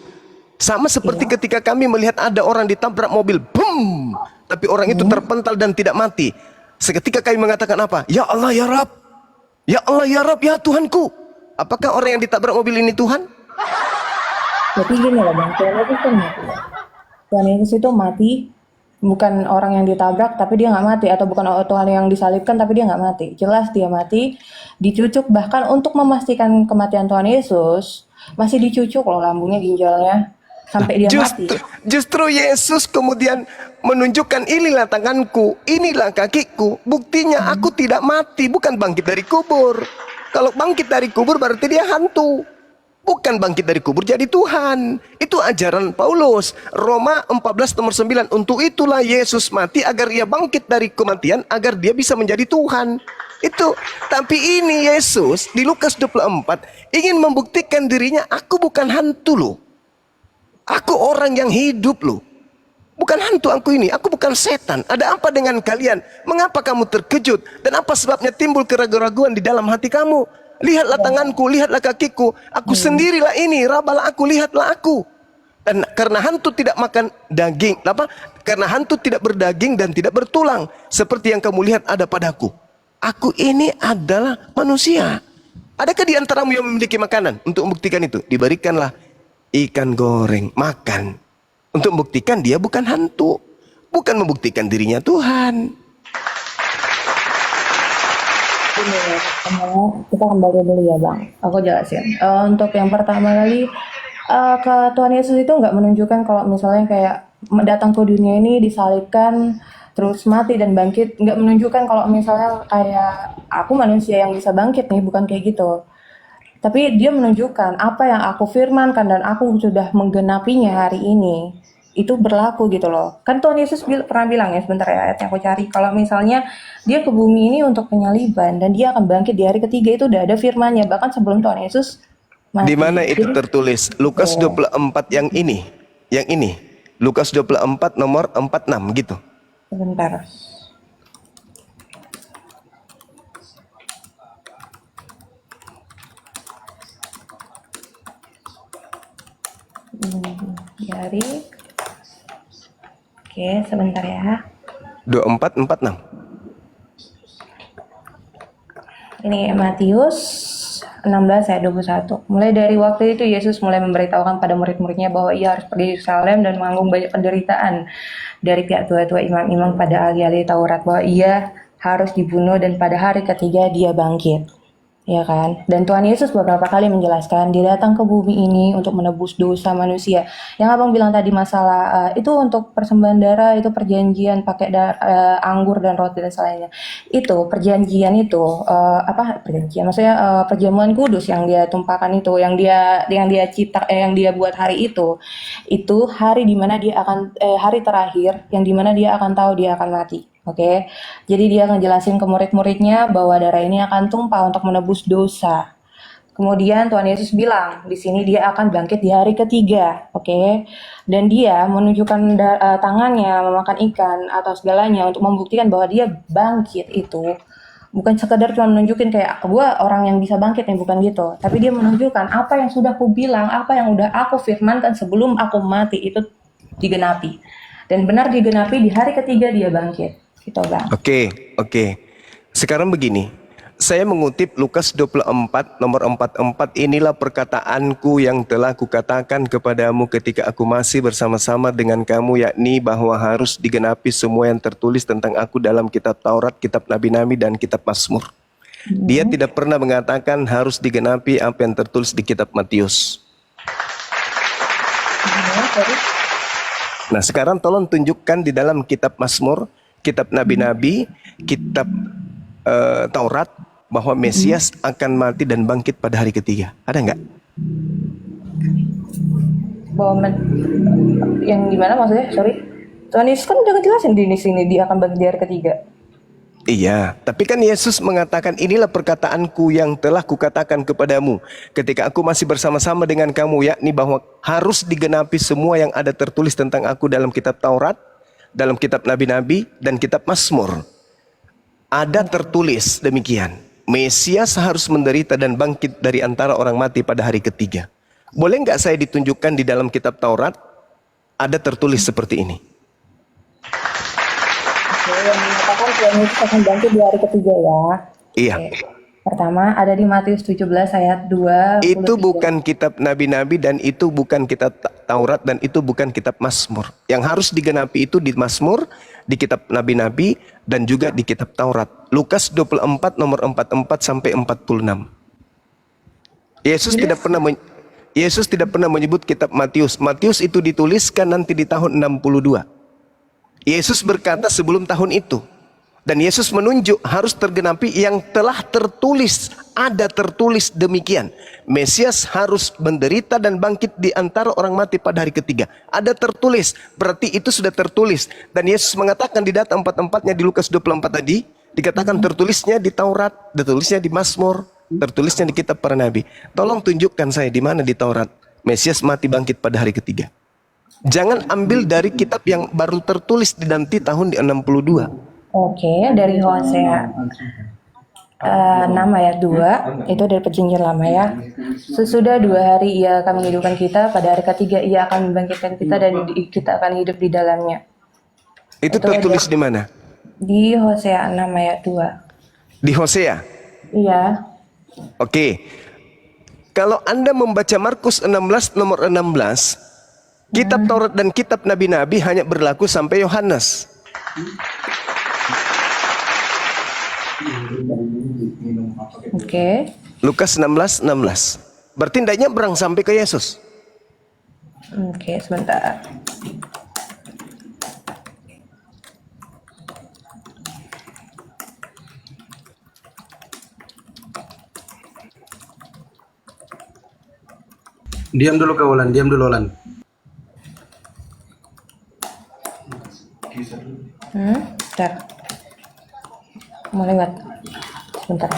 Sama seperti ketika kami melihat ada orang ditabrak mobil, boom, tapi orang itu terpental dan tidak mati. Seketika kami mengatakan apa? Ya Allah ya Rabb, ya Allah ya Rabb, ya Tuhanku. Apakah orang yang ditabrak mobil ini Tuhan? Jadi gini loh Bang, Tuhan Yesus kan mati. Tuhan Yesus itu mati, bukan orang yang ditabrak tapi dia nggak mati, atau bukan Tuhan yang disalibkan tapi dia nggak mati. Jelas dia mati, dicucuk, bahkan untuk memastikan kematian Tuhan Yesus masih dicucuk loh lambungnya, ginjalnya, sampai dia mati. Justru Yesus kemudian menunjukkan, inilah tanganku, inilah kakiku, buktinya aku tidak mati, bukan bangkit dari kubur. Kalau bangkit dari kubur berarti dia hantu, bukan bangkit dari kubur jadi Tuhan. Itu ajaran Paulus, Roma 14 nomor 9. Untuk itulah Yesus mati, agar ia bangkit dari kematian, agar dia bisa menjadi Tuhan. Itu. Tapi ini Yesus di Lukas 24 ingin membuktikan dirinya, aku bukan hantu loh, aku orang yang hidup loh, bukan hantu aku ini, aku bukan setan. Ada apa dengan kalian? Mengapa kamu terkejut? Dan apa sebabnya timbul keraguan-raguan di dalam hati kamu? Lihatlah tanganku, lihatlah kakiku, aku sendirilah ini, rabalah aku, lihatlah aku. Dan karena hantu tidak makan daging, karena hantu tidak berdaging dan tidak bertulang, seperti yang kamu lihat ada padaku. Aku ini adalah manusia. Adakah di antaramu yang memiliki makanan? Untuk membuktikan itu, diberikanlah ikan goreng, makan. Untuk membuktikan dia bukan hantu, bukan membuktikan dirinya Tuhan. Kita kembali dulu ya Bang, aku jelasin. Untuk yang pertama kali, ke Tuhan Yesus itu nggak menunjukkan kalau misalnya kayak datang ke dunia ini disalibkan terus mati dan bangkit, nggak menunjukkan kalau misalnya kayak aku manusia yang bisa bangkit nih, bukan kayak gitu. Tapi dia menunjukkan apa yang aku firmankan dan aku sudah menggenapinya hari ini, itu berlaku gitu loh. Kan Tuhan Yesus pernah bilang ya, sebentar ya ayatnya aku cari, kalau misalnya dia ke bumi ini untuk penyaliban dan dia akan bangkit di hari ketiga, itu udah ada firmannya bahkan sebelum Tuhan Yesus mati. Di mana itu tertulis? Lukas 24 yang ini. Yang ini. Lukas 24 nomor 46 gitu. Sebentar. Dari. Oke, sebentar ya. 24:46. Ini Matius 16 ayat 21. Mulai dari waktu itu Yesus mulai memberitahukan pada murid-muridnya bahwa ia harus pergi ke Yerusalem dan menanggung banyak penderitaan dari pihak tua-tua imam-imam pada ahli-ahli Taurat, bahwa ia harus dibunuh dan pada hari ketiga dia bangkit. Ya kan? Dan Tuhan Yesus beberapa kali menjelaskan dia datang ke bumi ini untuk menebus dosa manusia. Yang abang bilang tadi masalah itu untuk persembahan darah, itu perjanjian pakai anggur dan roti dan selainnya. Itu perjanjian itu apa perjanjian? Maksudnya perjamuan kudus yang dia tumpahkan itu, yang dia cipta, yang dia buat hari itu hari dimana dia akan hari terakhir yang dimana dia akan tahu dia akan mati. Oke, jadi dia ngejelasin ke murid-muridnya bahwa darah ini akan tumpah untuk menebus dosa. Kemudian Tuhan Yesus bilang, di sini dia akan bangkit di hari ketiga, oke? Dan dia menunjukkan tangannya memakan ikan atau segalanya untuk membuktikan bahwa dia bangkit itu bukan sekedar cuma menunjukin kayak gue orang yang bisa bangkit nih, bukan gitu. Tapi dia menunjukkan apa yang sudah aku bilang, apa yang udah aku firmankan sebelum aku mati itu digenapi. Dan benar digenapi di hari ketiga dia bangkit. Gitu, Bang. Oke. Sekarang begini. Saya mengutip Lukas 24 nomor 44. Inilah perkataanku yang telah kukatakan kepadamu ketika aku masih bersama-sama dengan kamu, yakni bahwa harus digenapi semua yang tertulis tentang aku dalam kitab Taurat, kitab Nabi-Nabi, dan kitab Mazmur. Dia tidak pernah mengatakan harus digenapi apa yang tertulis di kitab Matius. Nah, sekarang tolong tunjukkan di dalam kitab Mazmur, kitab Nabi-Nabi, kitab Taurat, bahwa Mesias akan mati dan bangkit pada hari ketiga. Ada nggak? Bahwa yang gimana maksudnya? Sorry. Tuhan Yesus kan udah ngejelasin di sini dia akan bangkit di hari ketiga. Iya, tapi kan Yesus mengatakan inilah perkataanku yang telah kukatakan kepadamu ketika aku masih bersama-sama dengan kamu, yakni bahwa harus digenapi semua yang ada tertulis tentang aku dalam kitab Taurat, dalam kitab Nabi-Nabi, dan kitab Mazmur. Ada tertulis demikian. Mesias harus menderita dan bangkit dari antara orang mati pada hari ketiga. Boleh nggak saya ditunjukkan di dalam kitab Taurat ada tertulis seperti ini? Oke, yang mengatakan Tuhan Yesus akan bangkit di hari ketiga ya. Iya. Oke. Pertama ada di Matius 17 ayat 2. Itu bukan kitab Nabi-Nabi dan itu bukan kitab Taurat dan itu bukan kitab Mazmur. Yang harus digenapi itu di Mazmur, di kitab Nabi-Nabi, dan juga di kitab Taurat. Lukas 24 nomor 44 sampai 46. Yesus tidak pernah menyebut kitab Matius. Matius itu dituliskan nanti di tahun 62. Yesus berkata sebelum tahun itu. Dan Yesus menunjuk harus tergenapi yang telah tertulis. Ada tertulis demikian. Mesias harus menderita dan bangkit di antara orang mati pada hari ketiga. Ada tertulis. Berarti itu sudah tertulis. Dan Yesus mengatakan di data 44-nya di Lukas 24 tadi. Dikatakan tertulisnya di Taurat. Tertulisnya di Mazmur. Tertulisnya di kitab para nabi. Tolong tunjukkan saya di mana di Taurat Mesias mati bangkit pada hari ketiga. Jangan ambil dari kitab yang baru tertulis di nanti tahun di 62. Oke, dari Hosea 6 ayat 2, itu dari perjanjian lama ya. Sesudah 2 hari ia akan menghidupkan kita, pada hari ketiga ia akan membangkitkan kita dan kita akan hidup di dalamnya. Itu tertulis di mana? Di Hosea 6 ayat 2. Di Hosea? Iya. Oke. Kalau Anda membaca Markus 16 nomor 16, kitab Taurat dan kitab Nabi-Nabi hanya berlaku sampai Yohanes. Oke. Lukas 16:16. Berarti hendaknya berang sampai ke Yesus. Oke, sebentar. Diam dulu kawalan, diam dulu Lan. Bentar. Mau lewat. Sebentar.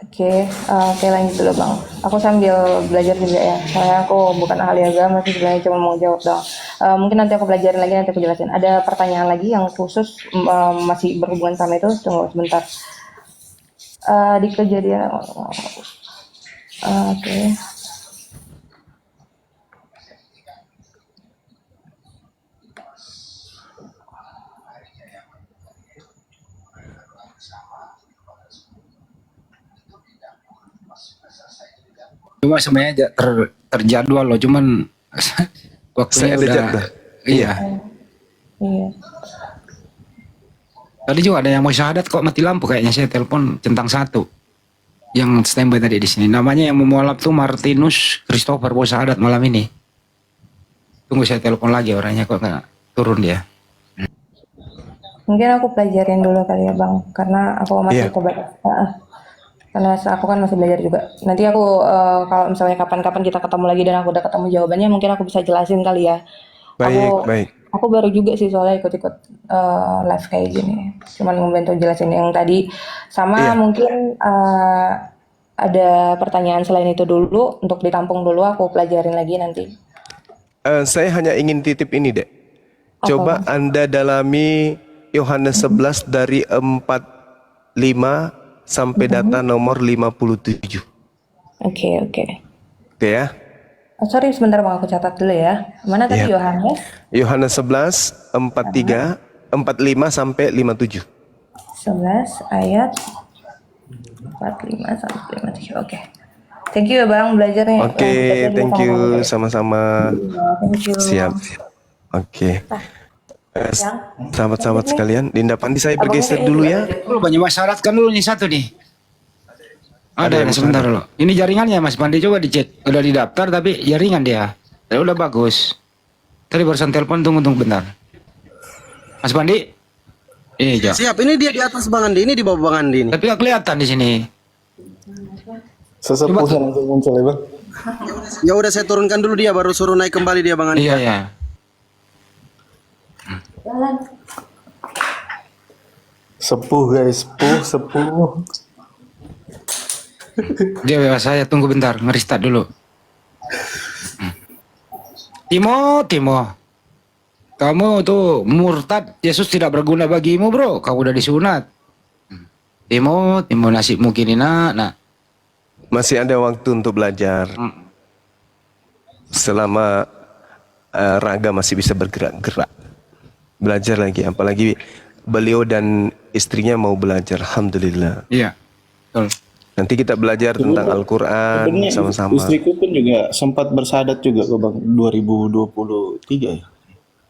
Oke, lanjut dulu Bang. Aku sambil belajar juga ya. Soalnya aku bukan ahli agama sih, sebenarnya cuma mau jawab dong. Mungkin nanti aku pelajarin lagi, nanti aku jelasin. Ada pertanyaan lagi yang khusus masih berhubungan sama itu. Tunggu sebentar. Di kejadian. Oke. Cuma sebenarnya terjadwal loh, cuman waktunya Saya ada udah jadwal. iya. Tadi juga ada yang mau syahadat kok mati lampu, kayaknya saya telepon centang satu. Yang standby tadi di sini. Namanya yang memualaf tuh Martinus Christopher mau syahadat malam ini. Tunggu saya telepon lagi orangnya kok nggak turun dia. Mungkin aku pelajarin dulu kali ya Bang, karena aku masih Iya. coba. Karena aku kan masih belajar juga. Nanti aku kalau misalnya kapan-kapan kita ketemu lagi dan aku udah ketemu jawabannya, mungkin aku bisa jelasin kali ya. Baik, baik. Aku baru juga sih soalnya ikut-ikut live kayak gini. Cuman membantu jelasin yang tadi. Sama Iya. mungkin ada pertanyaan selain itu dulu untuk ditampung dulu. Aku pelajarin lagi nanti. Saya hanya ingin titip ini, Dek. Coba Anda dalami Yohanes 11 dari 45 sampai data nomor 57. Oke. Oke ya. Oh, sorry sebentar Bang, aku catat dulu ya. Mana tadi Iya. Yohanes? Yohanes 11 45 sampai 57. 11 ayat 45 sampai 57. Oke. Thank you ya Bang belajarnya. Oke, Belajar thank sama you Bang Ade. sama-sama. Thank you. Siap. Oke. Yang Sahabat-sahabat sekalian, Dinda Pandi saya bergeser Abangnya dulu juga ya. ada. Dulu banyak syaratkan dulu nih satu nih. Ada yang Ada sebentar dulu. Ini jaringannya Mas Pandi, coba dicek. Udah didaftar tapi jaringan dia. Ya udah bagus. Tadi barusan telepon, tunggu bentar. Mas Pandi? Iya, Siap, ini dia di atas Bang Andi, ini di bawah Bang Andi ini. tapi nggak kelihatan di sini. Sesepuhnya langsung muncul ya Bang. Ya udah saya turunkan dulu dia, baru suruh naik kembali dia Bang Andi. Iya, ya. Sepuh guys, sepuh. Dia bebas saya, tunggu bentar, ngeristat dulu. Timo. Kamu tuh murtad, Yesus tidak berguna bagimu bro, kamu udah disunat. Timo nasibmu kini nak. Masih ada waktu untuk belajar. Selama raga masih bisa bergerak-gerak. Belajar lagi, apalagi beliau dan istrinya mau belajar. Alhamdulillah. Iya, betul. Nanti kita belajar tentang Al-Quran Sebenarnya sama-sama. istriku pun juga sempat bersyahadat juga kok Bang 2023 ya.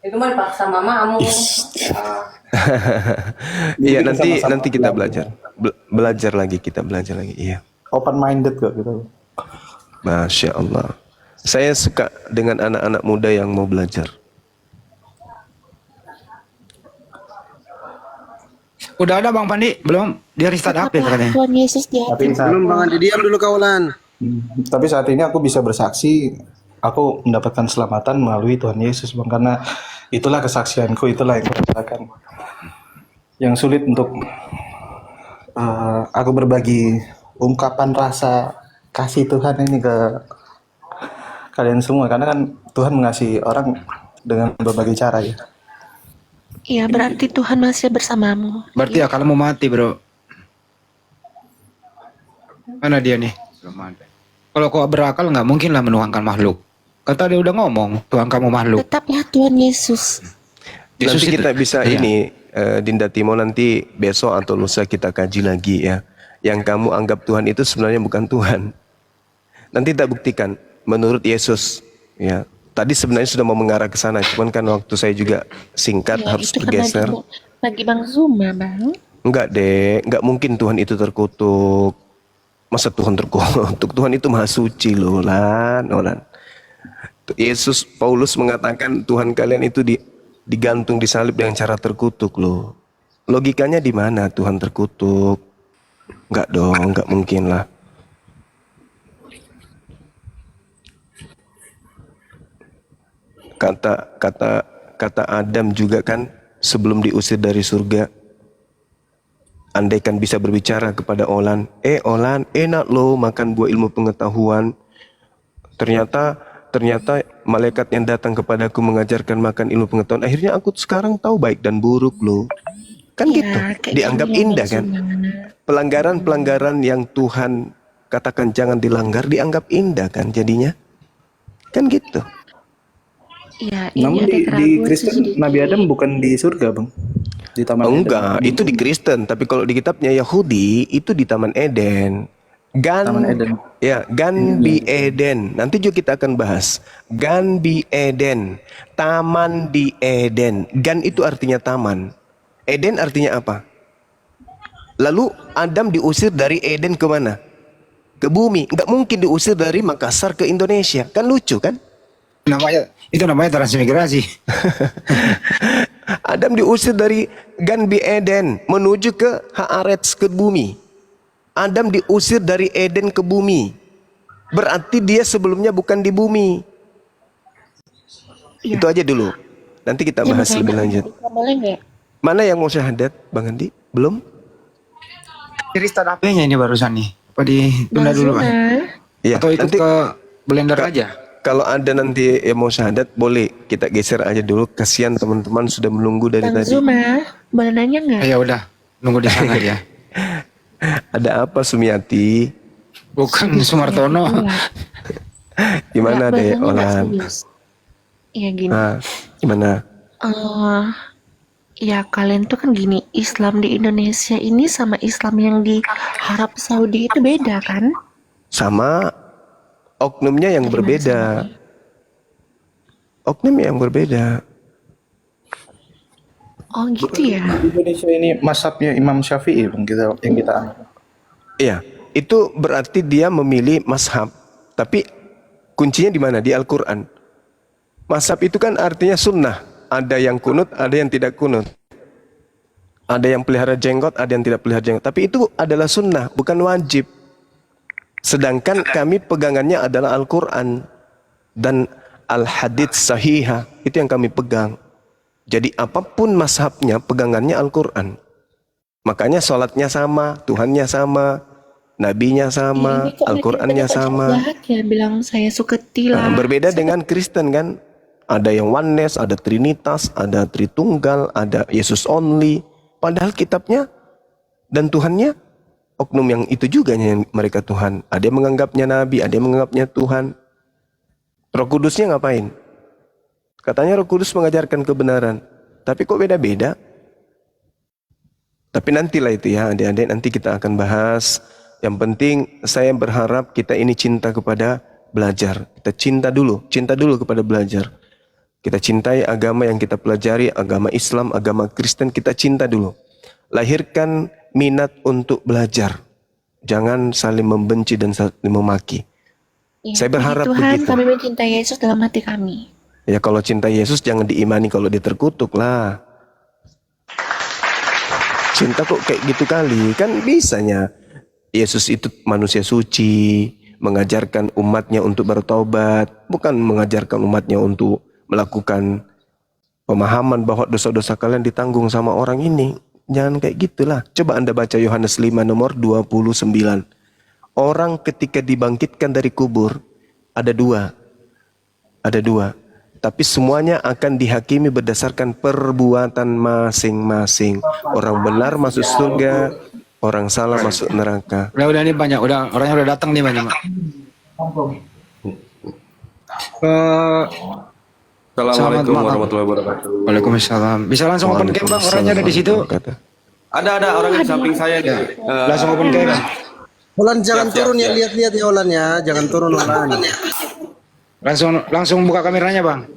Itu mah dipaksa mama kamu. Iya, Kita sama-sama nanti kita belajar. Belajar lagi, kita belajar lagi. Iya. Open minded kok gitu. Masya Allah. Saya suka dengan anak-anak muda yang mau belajar. Udah ada Bang Pandi? Belum? Dia restart HP katanya. Tuhan Yesus di hati. Belum Bang Andi, diam dulu kawalan. Tapi saat ini aku bisa bersaksi, aku mendapatkan keselamatan melalui Tuhan Yesus Bang, karena itulah kesaksianku, itulah yang aku rasakan. Yang sulit untuk aku berbagi ungkapan rasa kasih Tuhan ini ke kalian semua, karena kan Tuhan mengasihi orang dengan berbagai cara ya. Iya, berarti Tuhan masih bersamamu. Berarti akal mau mati bro. Mana dia nih? Belum ada. Kalau kau berakal nggak mungkin lah menuhankan makhluk. Kata dia udah ngomong, Tuhan kamu makhluk. Tetap ya Tuhan Yesus. Yesus Nanti itu- kita bisa Iya. ini, Dinda Timo, nanti besok atau lusa kita kaji lagi ya. Yang kamu anggap Tuhan itu sebenarnya bukan Tuhan. Nanti kita buktikan menurut Yesus. Ya, tadi sebenarnya sudah mau mengarah ke sana, cuman kan waktu saya juga singkat Ya, harus itu kan bergeser. lagi Bang Zuma, Bang. Enggak deh, enggak mungkin Tuhan itu terkutuk. Masa Tuhan terkutuk? Tuhan itu maha suci loh, Lan. Yesus, Paulus mengatakan Tuhan kalian itu digantung di salib dengan cara terkutuk loh. Logikanya di mana Tuhan terkutuk? Enggak dong, enggak mungkin lah. Kata Adam juga kan sebelum diusir dari surga, andaikan bisa berbicara kepada Olan, Olan, enak lo makan buah ilmu pengetahuan. Ternyata malaikat yang datang kepadaku mengajarkan makan ilmu pengetahuan. Akhirnya aku sekarang tahu baik dan buruk lo. Kan Ya, gitu. kayak Dianggap gini ya, indah Bang kan. Zuma. Pelanggaran-pelanggaran yang Tuhan katakan jangan dilanggar dianggap indah kan jadinya. Kan gitu. Iya, ini Namun ada di keraguan Kristen sedikit. Nabi Adam bukan di surga Bang, di Taman Oh, Eden. enggak, itu di Kristen, tapi kalau di kitabnya Yahudi itu di Taman Eden. Taman Eden. Ya, Gan bi Eden. Nanti juga kita akan bahas. Gan bi Eden, taman di Eden. Gan itu artinya taman. Eden artinya apa? Lalu Adam diusir dari Eden ke mana? Ke bumi. Nggak mungkin diusir dari Makassar ke Indonesia. Kan lucu kan? Itu namanya transmigrasi. Adam diusir dari Ganbi Eden menuju ke Haaretz, ke bumi. Adam diusir dari Eden ke bumi. Berarti dia sebelumnya bukan di bumi. Iya. Itu aja dulu. Nanti kita Ya, bahas makanya lebih lanjut. boleh nggak? Mana yang mau syahadat, Bang Andi? Belum? Cerita HP-nya ini barusan nih. Apa ditunda Bang dulu, Pak? Zuma, Iya. Atau ikut Nanti ke blender aja? kalau ada nanti yang mau syahadat, boleh kita geser aja dulu. Kasihan teman-teman sudah menunggu dari Bang tadi. Zuma, boleh nanya nggak? Ya udah, nunggu di sana ya. Ada apa Sumiati? Bukan Sumartono. Gimana Nggak, deh bahasanya nggak Olan? serius. Iya gini. Gimana? Ya kalian tuh kan gini, Islam di Indonesia ini sama Islam yang di Arab Saudi itu beda kan? Sama oknumnya yang berbeda. Oknum yang berbeda. Oh gitu ya? Di Indonesia ini mazhabnya Imam Syafi'i Bang, yang kita anut. Iya, itu berarti dia memilih mazhab. Tapi kuncinya di mana? Di Al-Quran. Mazhab itu kan artinya sunnah. Ada yang kunut, ada yang tidak kunut. Ada yang pelihara jenggot, ada yang tidak pelihara jenggot. Tapi itu adalah sunnah, bukan wajib. Sedangkan kami pegangannya adalah Al-Quran dan Al-Hadits Sahihah. Itu yang kami pegang. Jadi apapun mazhabnya, pegangannya Al-Quran. Makanya sholatnya sama, Tuhannya sama, Nabinya sama, Ini kok Al-Qurannya tadi Pak sama. jahat ya bilang saya suketi Nah, lah. berbeda dengan Kristen kan. Ada yang oneness, ada Trinitas, ada Tritunggal, ada Yesus only. Padahal kitabnya dan Tuhannya oknum yang itu juga yang mereka Tuhan. Ada yang menganggapnya Nabi, ada yang menganggapnya Tuhan. Roh Kudusnya ngapain? Katanya Roh Kudus mengajarkan kebenaran. Tapi kok beda-beda? Tapi nantilah itu ya adik-adik, nanti kita akan bahas. Yang penting saya berharap kita ini cinta kepada belajar. Kita cinta dulu kepada belajar. Kita cintai agama yang kita pelajari, agama Islam, agama Kristen, kita cinta dulu. Lahirkan minat untuk belajar. Jangan saling membenci dan saling memaki. Ya, Saya berharap puji Tuhan, begitu. kami mencintai Yesus dalam hati kami. Ya kalau cinta Yesus jangan diimani kalau dia terkutuk lah. Cinta kok kayak gitu kali, kan bisanya. Yesus itu manusia suci, mengajarkan umatnya untuk bertobat, bukan mengajarkan umatnya untuk melakukan pemahaman bahwa dosa-dosa kalian ditanggung sama orang ini. Jangan kayak gitulah. Coba Anda baca Yohanes 5 nomor 29. Orang ketika dibangkitkan dari kubur, ada dua. Tapi semuanya akan dihakimi berdasarkan perbuatan masing-masing. Orang benar masuk surga, orang salah masuk neraka. Udah ini banyak, orangnya udah datang nih banyak, Mak. Assalamualaikum Selamat malam. warahmatullahi wabarakatuh. Waalaikumsalam. Bisa langsung open cam, Bang, orangnya ada di situ. Ada orang di samping saya nih. Langsung open cam. Olan jangan turun ya, lihat-lihat ya Olan ya, jangan turun Olan. Langsung buka kameranya, Bang.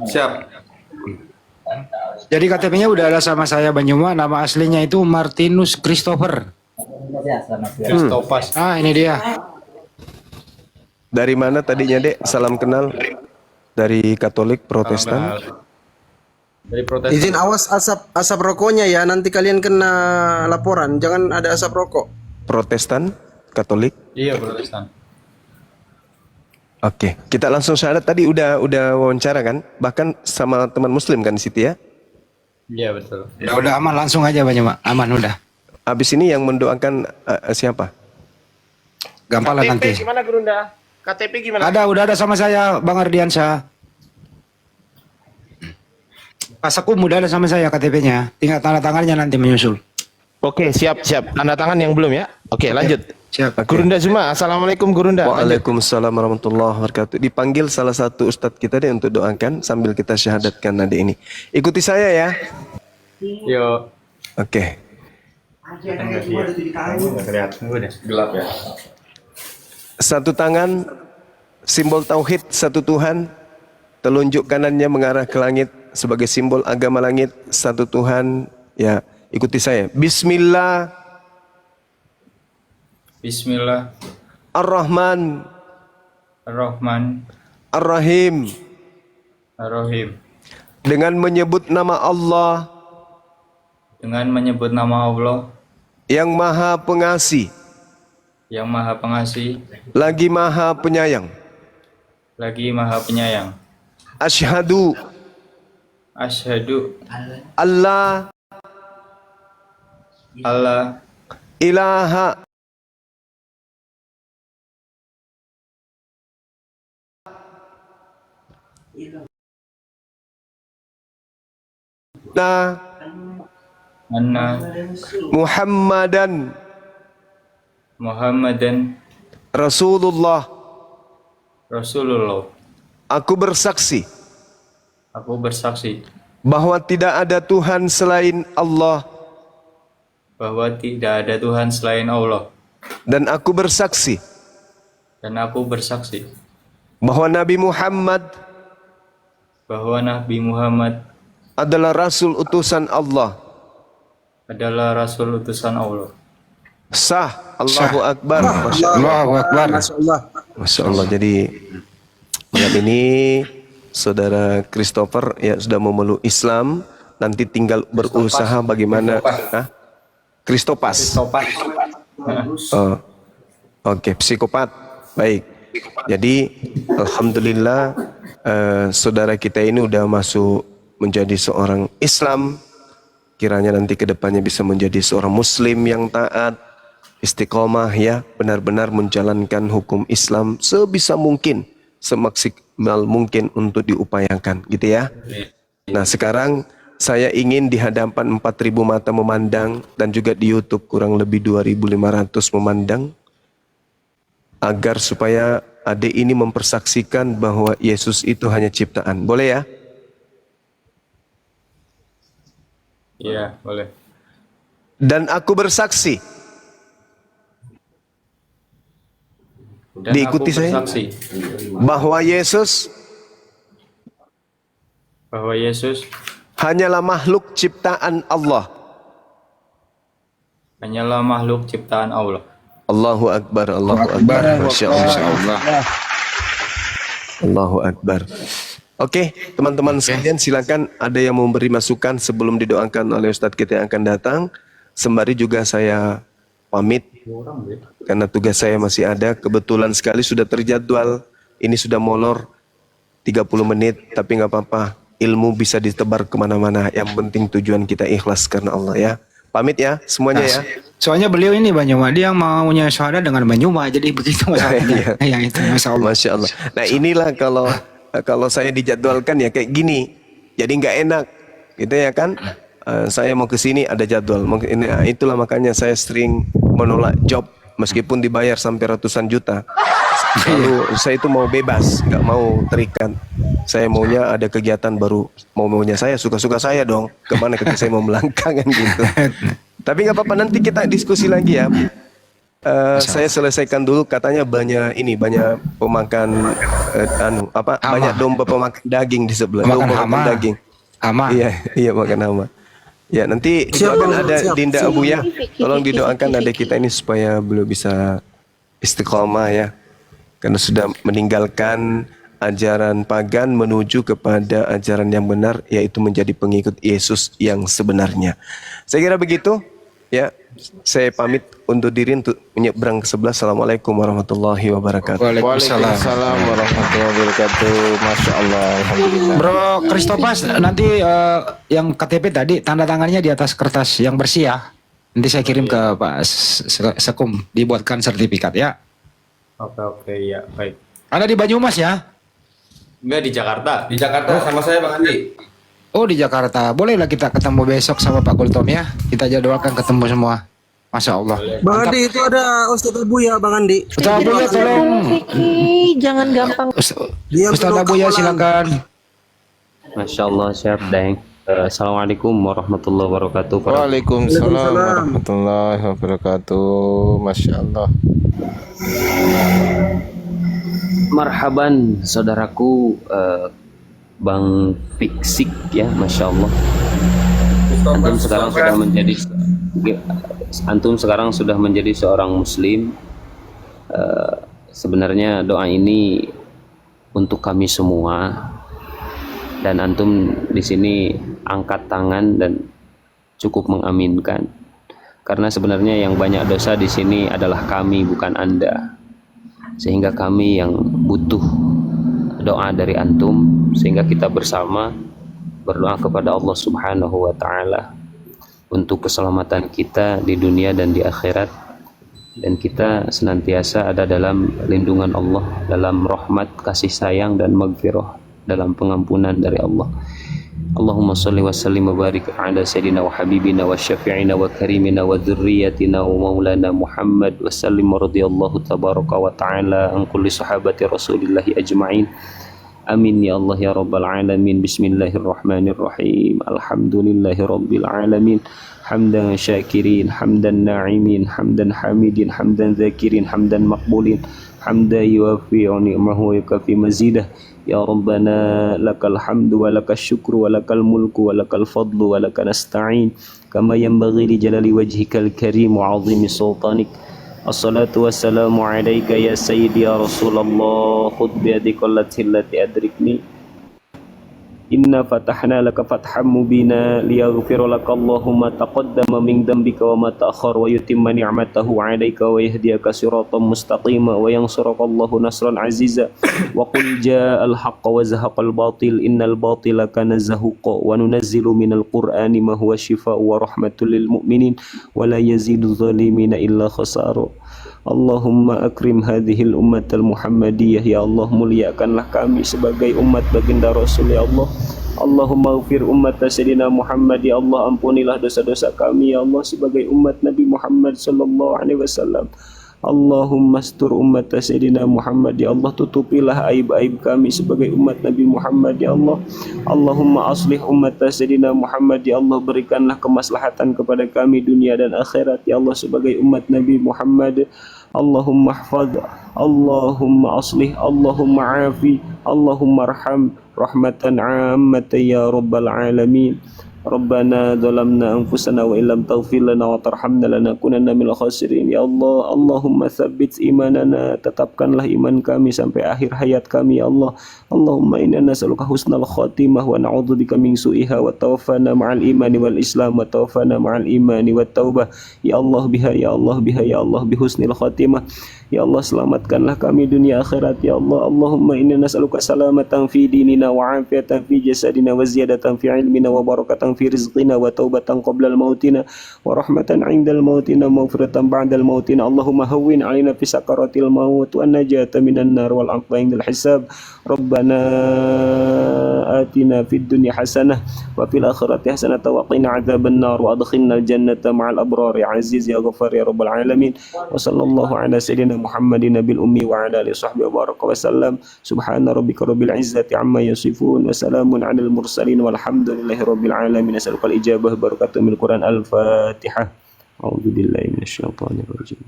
Siap. Jadi KTP-nya udah ada sama saya, Banyuma. Nama aslinya itu Martinus Christopher. Ah, ini dia. Dari mana tadinya, Dek? Salam kenal. Dari Katolik, Protestan. Dari Protestan. Izin awas asap rokoknya ya, nanti kalian kena laporan, jangan ada asap rokok. Protestan, Katolik. Iya, Protestan. Oke, kita langsung syahadat tadi udah wawancara kan? Bahkan sama teman Muslim kan di situ ya. Iya, betul. Udah aman, langsung aja Banyuma. Aman udah. Habis ini yang mendoakan siapa? Gampang lah nanti. Gimana Gurunda? KTP gimana? Udah ada sama saya, Bang Ardiansyah. Pasakum udah ada sama saya KTP-nya. Tinggal tanda tangannya nanti menyusul. Oke, siap. Tanda tangan yang belum ya? Oke, lanjut. Siap. Gurunda Zuma, Assalamualaikum Gurunda. Lanjut. Waalaikumsalam warahmatullahi wabarakatuh. Dipanggil salah satu ustadz kita deh untuk doakan sambil kita syahadatkan adik ini. Ikuti saya ya. Yo. Oke. Gelap ya. Satu tangan, simbol tauhid satu Tuhan. Telunjuk kanannya mengarah ke langit sebagai simbol agama langit. Satu Tuhan, ya Ikuti saya. Bismillah Bismillahirrahmanirrahim. ar-Rahim. Ar-Rahim. Dengan menyebut nama Allah Dengan menyebut nama Allah yang Maha Pengasih, yang Maha Pengasih, lagi Maha Penyayang. lagi Maha Penyayang. Asyhadu Asyhadu alla alla ilaha na anna Muhammadan Muhammadan Rasulullah. Rasulullah. Aku bersaksi Aku bersaksi bahwa tidak ada Tuhan selain Allah, bahwa tidak ada Tuhan selain Allah, dan aku bersaksi dan aku bersaksi bahwa Nabi Muhammad bahwa Nabi Muhammad adalah Rasul utusan Allah. adalah Rasul utusan Allah. Sah. Allahu Akbar. Masya Allah. Allahu Akbar. Masya Allah. Masya Allah. Jadi malam ini Saudara Christopher ya sudah memeluk Islam. Nanti tinggal berusaha bagaimana. Kristopas. Oh, oke, psikopat. Baik. Jadi alhamdulillah saudara kita ini udah masuk menjadi seorang Islam. Kiranya nanti kedepannya bisa menjadi seorang Muslim yang taat, istiqomah ya, benar-benar menjalankan hukum Islam sebisa mungkin, semaksimal mungkin untuk diupayakan, gitu ya. Nah sekarang saya ingin di hadapan 4.000 mata memandang dan juga di YouTube kurang lebih 2.500 memandang, agar supaya adik ini mempersaksikan bahwa Yesus itu hanya ciptaan. Boleh ya? Iya, boleh. Dan aku bersaksi. Dan Diikuti aku saya. bersaksi Bahwa Yesus bahwa Yesus hanyalah makhluk ciptaan Allah. hanyalah makhluk ciptaan Allah. Allahu Akbar, Allahu Akbar. Masya Allah. Allahu Akbar. Oke, teman-teman sekalian silakan ada yang mau memberi masukan sebelum didoakan oleh Ustadz kita yang akan datang. Sembari juga saya pamit karena tugas saya masih ada. Kebetulan sekali sudah terjadwal. Ini sudah molor 30 menit, tapi nggak apa-apa. Ilmu bisa ditebar kemana-mana. Yang penting tujuan kita ikhlas karena Allah ya. Pamit ya semuanya ya. Soalnya beliau ini Banyuma, dia maunya syahadat dengan Banyuma, jadi begitu masalahnya. Ya itu, Masya Allah. Masya Allah. Nah inilah kalau saya dijadwalkan ya kayak gini, jadi nggak enak, gitu ya kan? Saya mau ke sini ada jadwal, itulah makanya saya sering menolak job meskipun dibayar sampai ratusan juta. Lalu saya itu mau bebas, nggak mau terikat. Saya maunya ada kegiatan baru, maunya saya suka-suka saya dong. Kemana ketika saya mau melangkah kan gitu. Tapi nggak apa-apa, nanti kita diskusi lagi ya. Saya selesaikan dulu, katanya banyak pemakan banyak domba pemakan daging di sebelah. Pemakan Domba hama. makan daging. Hama. Iya makan hama. Ya nanti doakan ada Dinda Abu ya. Tolong didoakan ada kita ini supaya beliau bisa istiqomah ya. Karena sudah meninggalkan ajaran pagan menuju kepada ajaran yang benar, yaitu menjadi pengikut Yesus yang sebenarnya. Saya kira begitu. Ya, saya pamit untuk diri untuk menyeberang ke sebelah. Assalamualaikum warahmatullahi wabarakatuh. Waalaikumsalam warahmatullahi wabarakatuh. Masya Allah. Alhamdulillah. Bro Kristopas, nanti yang KTP tadi tanda tangannya di atas kertas yang bersih ya. Nanti saya kirim ke Pak Sekum, dibuatkan sertifikat ya. Oke, ya, baik. Ada di Banyumas ya? Enggak, di Jakarta. Di Jakarta sama saya Bang Andi. Oh di Jakarta, bolehlah kita ketemu besok sama Pak Kultom ya. Kita jadwalkan ketemu semua. Masya Allah. Bang Andi itu ada Ustadz Abu ya Bang Andi. Ustaz Abu ya tolong. Vicky, jangan gampang. Ustaz Abu ya silakan. Masya Allah, siap Deng. Assalamualaikum warahmatullahi wabarakatuh. Waalaikumsalam warahmatullahi wabarakatuh. Masya Allah. Marhaban saudaraku Bang Fiksik ya, Masya Allah. antum sekarang sudah menjadi seorang muslim. Sebenarnya doa ini untuk kami semua, dan antum di sini angkat tangan dan cukup mengaminkan, karena sebenarnya yang banyak dosa di sini adalah kami, bukan Anda, sehingga kami yang butuh doa dari antum, sehingga kita bersama berdoa kepada Allah Subhanahu wa Ta'ala untuk keselamatan kita di dunia dan di akhirat, dan kita senantiasa ada dalam lindungan Allah, dalam rahmat, kasih sayang dan maghfirah, dalam pengampunan dari Allah. Allahumma salli wa sallim wa barik ala sayyidina wa habibina wa syafi'ina wa karimina wa dhurriyyatina wa maulana Muhammad wa sallim radhiyallahu tabaraka wa ta'ala an kulli sahabati rasulillahi ajma'in. Amin ya Allah ya rabbal alamin. Bismillahirrahmanirrahim. Alhamdulillahi rabbil alamin. Hamdan syakirin, hamdan na'imin, hamdan hamidin, hamdan zakirin, hamdan maqbulin, hamdan yuwafi ni'mahu wa yukafi mazidah. Ya Rabbana lakal hamdu wa lakal syukru wa lakal mulku wa lakal fadlu wa lakal nasta'in kama yanbaghi li jalali wajhikal karim wa 'azimi sultanik. Assalatu wassalamu alayka ya sayyidi ya Rasulullah, khudh bi yadika allati adrikni. Inna fatahna laka fatham mubina liyaghfira laka Allahumma taqaddama min dhanbika wa ma ta'akhkhar wa yutimma ni'matahu 'alaika wa yahdiyaka siratan mustaqima wa yansuraka Allahu nasran 'aziza wa qul jaa'al haqqu wa zahaqal batil innal batila kana zahuqa wa nunazzilu minal qur'ani ma huwa shifaa'un wa rahmatul lil mu'minin wa la yazidu zalimina illa khasara. Allahumma akrim hadhil ummatal muhammadiyah, ya Allah muliakanlah kami sebagai umat baginda Rasul, ya Allah. Allahumma ghfir ummat Sayyidina Muhammad, ya Allah ampunilah dosa-dosa kami, ya Allah, sebagai umat Nabi Muhammad sallallahu alaihi wasallam. Allahumma astur ummat Sayyidina Muhammad, ya Allah tutupilah aib-aib kami sebagai umat Nabi Muhammad, ya Allah. Allahumma aslih ummat Sayyidina Muhammad, ya Allah berikanlah kemaslahatan kepada kami dunia dan akhirat, ya Allah, sebagai umat Nabi Muhammad. Allahumma hafaz, Allahumma aslih, Allahumma afi, Allahumma arham rahmatan ammatan ya rabbal alamin. Rabbana zalamna anfusana wa illam taghfir lana wa tarhamna lanakunanna minal khasirin. Ya Allah, Allahumma tsabbit imanana, tetapkanlah iman kami sampai akhir hayat kami, ya Allah. Allahumma inna nas'aluka husnal khatimah wa na'udzubika min su'iha wa tawaffana ma'al imani wal islam wa tawaffana ma'al imani wat taubah. Ya Allah biha, ya Allah biha, ya Allah bi husnil khatimah. Ya Allah selamatkanlah kami dunia akhirat, ya Allah. Allahumma inna nas'aluka salamatan fi dinina wa afiatan fi jasadina wa ziyadatan fi ilmina wa barakatan fi rizqina wa taubatan qabla al-mautina wa rahmatan 'indal mautina maghfiratan ba'dal mautina. Allahumma hawwin 'alaina fi sakaratil maut wa najata minan nar wal 'afwa 'indal hisab. Rabbana atina fid dunya hasanah wa fil akhirati hasanah wa qina 'adzaban nar wa adkhilnal jannata ma'al abrar ya aziz ya ghaffar ya rabbal alamin. Wa sallallahu ala sayyidina Muhammadin nabil ummi wa ala alihi sahbihi wa baraka wa sallam. Subhana rabbika rabbil izzati amma yasifun wa salamun 'alal mursalin walhamdulillahi rabbil alamin. As'alukal ijabah barakatuh min Quran al-Fatihah. A'udzu billahi minasyaitonir rajim.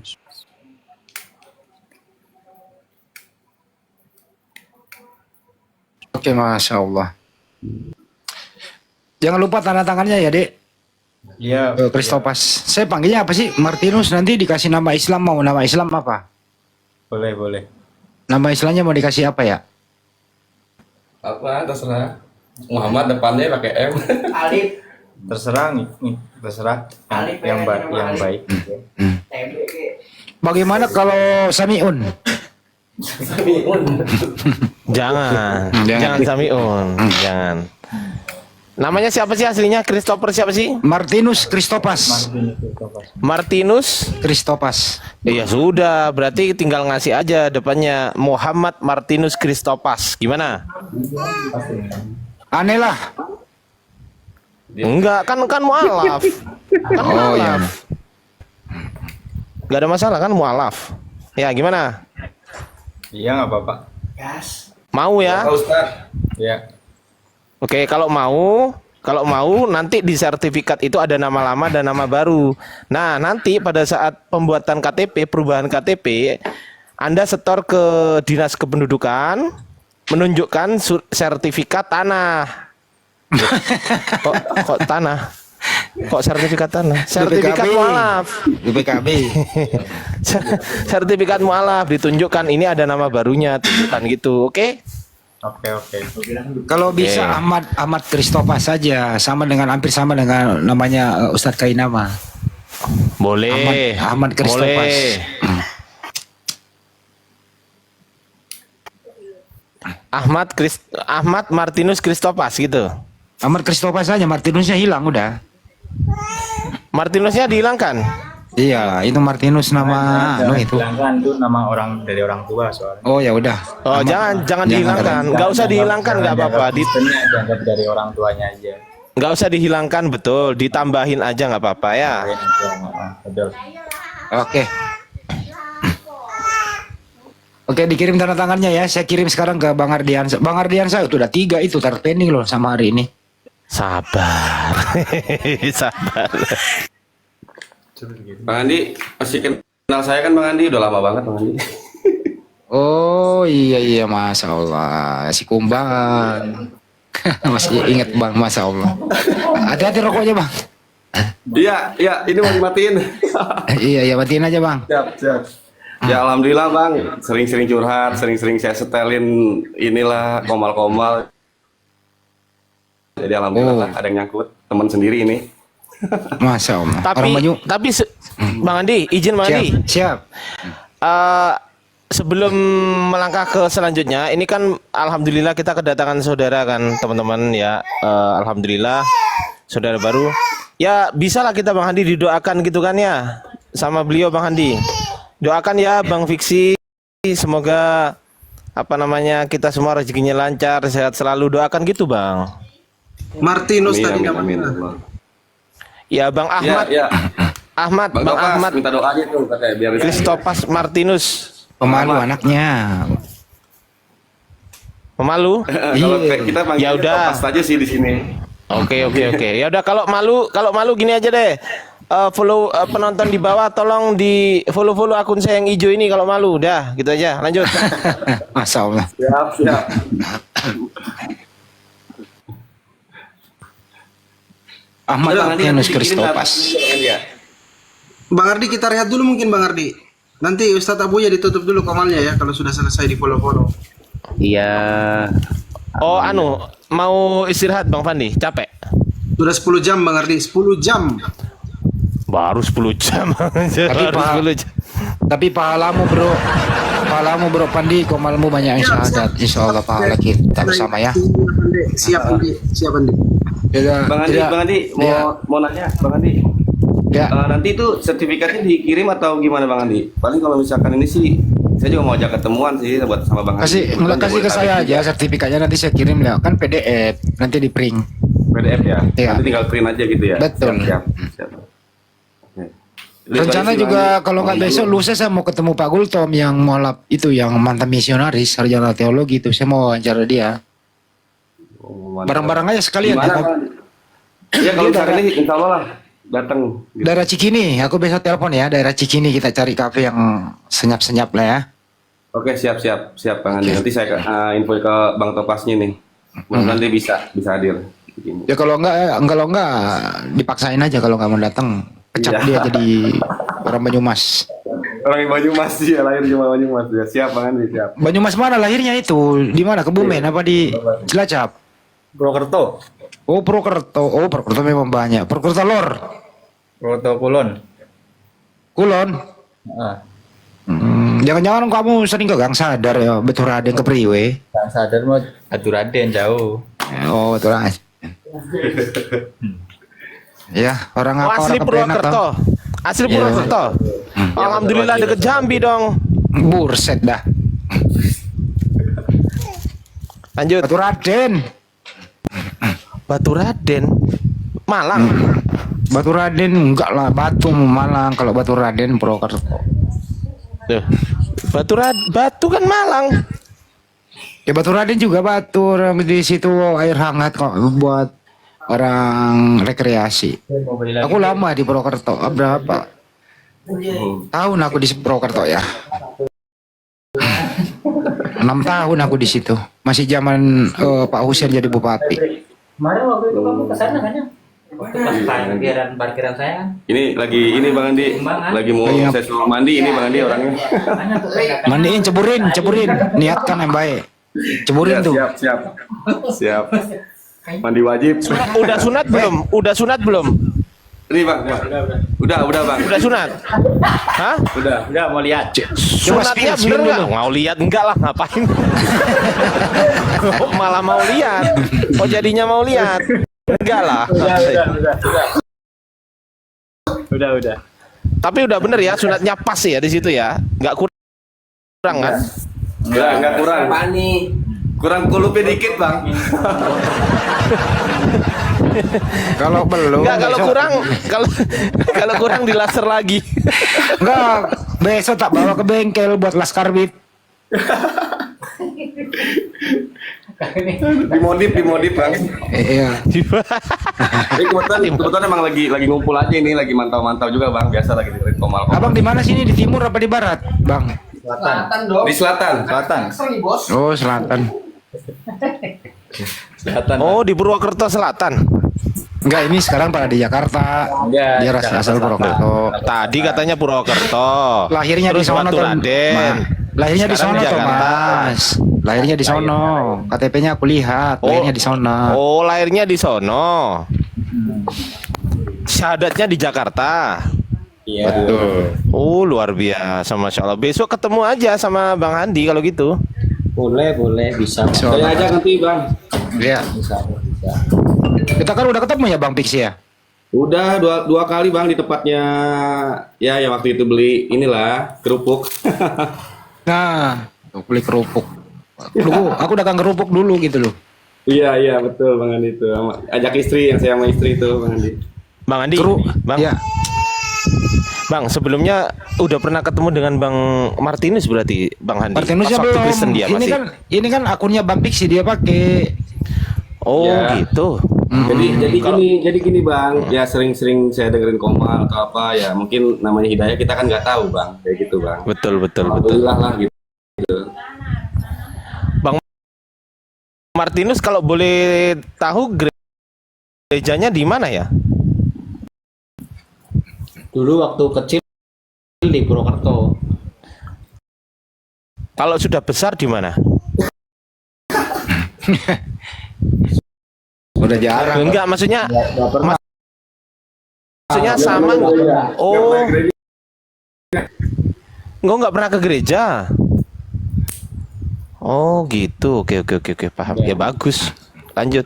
Oke, Masya Allah. Jangan lupa tanda tangannya ya, Dek. Iya. Kristopas. Saya panggilnya apa sih? Martinus, nanti dikasih nama Islam, mau nama Islam apa? Boleh, boleh. Nama Islamnya mau dikasih apa ya? Apa terserah. Muhammad depannya pakai M. Alif. Terserah nih, terserah yang baik. Bagaimana kalau Samiun? Jangan, jangan Samiun, jangan. Namanya siapa sih aslinya? Christopher siapa sih? Martinus Kristopas. Martinus Kristopas. Ya sudah, berarti tinggal ngasih aja depannya Muhammad Martinus Kristopas. Gimana? Aneh lah. Enggak, kan mualaf. Kan mualaf. Gak ada masalah kan mualaf. Ya gimana? Iya nggak apa-apa. Mau ya? Pak Ustaz. Ya. Oke, kalau mau nanti di sertifikat itu ada nama lama dan nama baru. Nah, nanti pada saat pembuatan KTP, perubahan KTP, Anda setor ke Dinas Kependudukan, menunjukkan sertifikat tanah. Kok tanah? Kok sertifikat tanah? Sertifikat BPKB. mualaf. BPKB. Sertifikat mualaf ditunjukkan ini ada nama barunya, tunjukkan gitu. Oke? Oke. Kalau bisa Ahmad Christopher saja, hampir sama dengan namanya Ustadz Kainama. Boleh. Ahmad Christopher. Boleh. Ahmad Martinus Christopas gitu. Ahmad Christopher saja, Martinusnya hilang udah. Martinusnya dihilangkan. Iya, itu Martinus nama itu. Hilangkan itu nama dari orang tua soalnya. Oh ya udah. Oh, jangan dihilangkan. Enggak usah dihilangkan, enggak apa-apa. Dianggap dari orang tuanya aja. Enggak usah dihilangkan, betul. Ditambahin aja enggak apa-apa ya. Betul. Oke. Oke, dikirim tanda tangannya ya. Saya kirim sekarang ke Bang Ardiansa. Bang Ardiansa itu udah 3 itu terpending loh sama hari ini. Sabar. Sabar. Bang Andi masih kenal saya kan Bang Andi? Udah lama banget Bang Andi. Oh iya Masya Allah. Si Kumbang. Masih ingat Bang, Masya Allah. Hati-hati rokoknya Bang. Iya, ini mau dimatiin. Iya, matiin aja Bang. Siap. Ya alhamdulillah Bang, sering-sering curhat, sering-sering saya setelin inilah komal-komal. Jadi alhamdulillah ada yang nyangkut, teman sendiri ini. Masya Allah. Tapi Bang Andi, izin Bang Andi. Siap. Sebelum melangkah ke selanjutnya, ini kan alhamdulillah kita kedatangan saudara kan teman-teman ya. Alhamdulillah saudara baru. Ya bisalah kita Bang Andi didoakan gitu kan ya sama beliau Bang Andi. Doakan ya Bang Fiksi, semoga kita semua rezekinya lancar, sehat selalu, doakan gitu Bang. Martinus tadi Amin, namanya. amin. Ya Bang Ahmad. Ya. Bang Bang Topas, Ahmad minta doanya tuh katanya biar Christopas Martinus. Pemalu anaknya. Pemalu? Kalau kita panggil Ya udah. Topas aja sih di sini. Oke. Ya udah kalau malu gini aja deh. Follow penonton di bawah, tolong di follow akun saya yang hijau ini kalau malu. Udah, gitu aja. Lanjut. Masya Allah. Siap. Ahmad Martinus Christopas. Bang Ardi kita rehat dulu mungkin Bang Ardi. Nanti Ustadz Abuya ditutup dulu komalnya ya kalau sudah selesai di follow. Iya. Oh, mau istirahat Bang Fandi? Capek? Sudah 10 jam Bang Ardi, 10 jam. Baru 10 jam. Tapi pahalamu bro Pandi, komalmu banyak yang syahadat. Insya Allah pahala kita bersama ya. Siap Andi. Bang Andi mau nanya Bang Andi. Ya. Nanti itu sertifikatnya dikirim atau gimana Bang Andi? Paling kalau misalkan ini sih saya juga mau ajak ketemuan sih buat sama Bang Andi. Kasih ke saya aja sertifikatnya, nanti saya kirim ya. Kan PDF, nanti di print. PDF ya? Iya. Nanti tinggal print aja gitu ya? Betul. Siap. Rencana juga kalau nggak besok lusa saya mau ketemu Pak Gultom yang mualaf itu, yang mantan misionaris sarjana teologi itu. Saya mau wawancara dia. Barang-barang aja sekalian. Iya kalau misalkan ini insya Allah lah datang. Gitu. Daerah Cikini, aku besok telepon ya. Daerah Cikini kita cari kafe yang senyap-senyap lah ya. Oke siap Bang Andi. Nanti saya info ke Bang Topasnya nih. Mudah-mudahan dia bisa hadir. Ya kalau enggak dipaksain aja kalau nggak mau datang. Kecap dia jadi orang Banyumas. Orang Banyumas sih ya, lahir di Banyumas ya. Siap Bang Andi, siap. Banyumas mana lahirnya itu? Di mana? Kebumen apa di Cilacap? Purwokerto. Oh Purwokerto. Oh Purwokerto memang banyak. Purwokerto Lor. Purwokerto Kulon. Kulon. Jangan-jangan kamu sering ke Gang Sadar ya, betul Raden ke Priwe. Gang Sadar mau Aturaden jauh. Oh betul aja. Ya orang apa asli orang kepenak Purwokerto. toh. Asli Purwokerto. Alhamdulillah deket Jambi dong. Burset dah. Lanjut. Batu Raden. Malang. Batu Raden enggak lah, Batu Malang. Kalau Batu Raden Purwokerto. Tuh. Batu kan Malang. Ya Batu Raden juga batu, di situ air hangat kok buat orang rekreasi. Aku lama di Purwokerto. Berapa tahun aku di Purwokerto ya? 6 tahun aku di situ. Masih zaman Pak Husein jadi bupati. Kemarin waktu itu kamu kesana kan ya? parkiran saya kan. Ini lagi ini Bang Andi, lagi mau Iya. saya suruh mandi ini Bang Andi orangnya. Mandiin, ceburin. Niatkan yang baik. Ceburin tuh. Siap. Mandi wajib. Udah sunat belum? Udah sunat belum? Ini Bang. Udah Bang. Udah sunat? Hah? Udah mau lihat. Coba Sunatnya spill bener nggak? dulu. Mau lihat enggak lah, ngapain? Oh, malah mau lihat. Oh jadinya mau lihat? Enggak lah. Udah. Tapi udah bener ya, sunatnya pas ya di situ ya, nggak kurang kan? Enggak kurang. Kurang kulupnya dikit Bang. Kalau belum. Enggak, kalau besok- kurang, kalau kurang di laser lagi. Enggak, besok tak bawa ke bengkel buat laskar bit. Dimodif Bang. Iya. Ini kebetulan emang lagi ngumpul aja ini, lagi mantau-mantau juga Bang. Biasa lagi di Komal. Abang di mana sini? Di timur apa di barat, Bang? Di selatan. Oh, selatan. Oh, di Purwokerto Selatan. Enggak, ini sekarang pada di Jakarta. Dia asal Purwokerto. Tadi katanya Purwokerto. Lahirnya di Terus sono waktu tuh. Raden. Ma. Lahirnya di Sekarang sono tuh, Jakarta. Mas. Lahirnya di sono. KTP-nya aku lihat, lahirnya di sono. Oh, lahirnya di sono. Syahadatnya di Jakarta. Iya. Oh, luar biasa, Masya Allah. Besok ketemu aja sama Bang Andi kalau gitu. Boleh, bisa. Saya ajak nanti Bang. Iya. Bisa. Kita kan udah ketemu ya Bang Pixi ya? Udah dua kali Bang di tempatnya ya yang waktu itu beli inilah kerupuk. Nah, beli kerupuk. Aku dagang kerupuk dulu gitu loh. Iya betul Bang Andi itu. Ajak istri yang saya sama istri itu Bang Andi. Bang Andi, Bang. Ya. Bang, sebelumnya udah pernah ketemu dengan Bang Martinus berarti, Bang Andi. Martinusnya Pas waktu belum. Kristen dia masih. Ini kan akunnya Bang Pixi dia pakai. Oh, Ya. gitu. Jadi gini Bang, ya sering-sering saya dengerin Komal atau apa ya, mungkin namanya hidayah kita kan nggak tahu Bang, kayak gitu Bang. Betul. Alhamdulillah lah gitu. Bang Martinus kalau boleh tahu gerejanya di mana ya? Dulu waktu kecil di Purwokerto. Kalau sudah besar di mana? Udah jarang. Enggak, maksudnya sama nggak? Oh, nggak pernah ke gereja. Oh gitu, oke, paham. Ya bagus. Lanjut.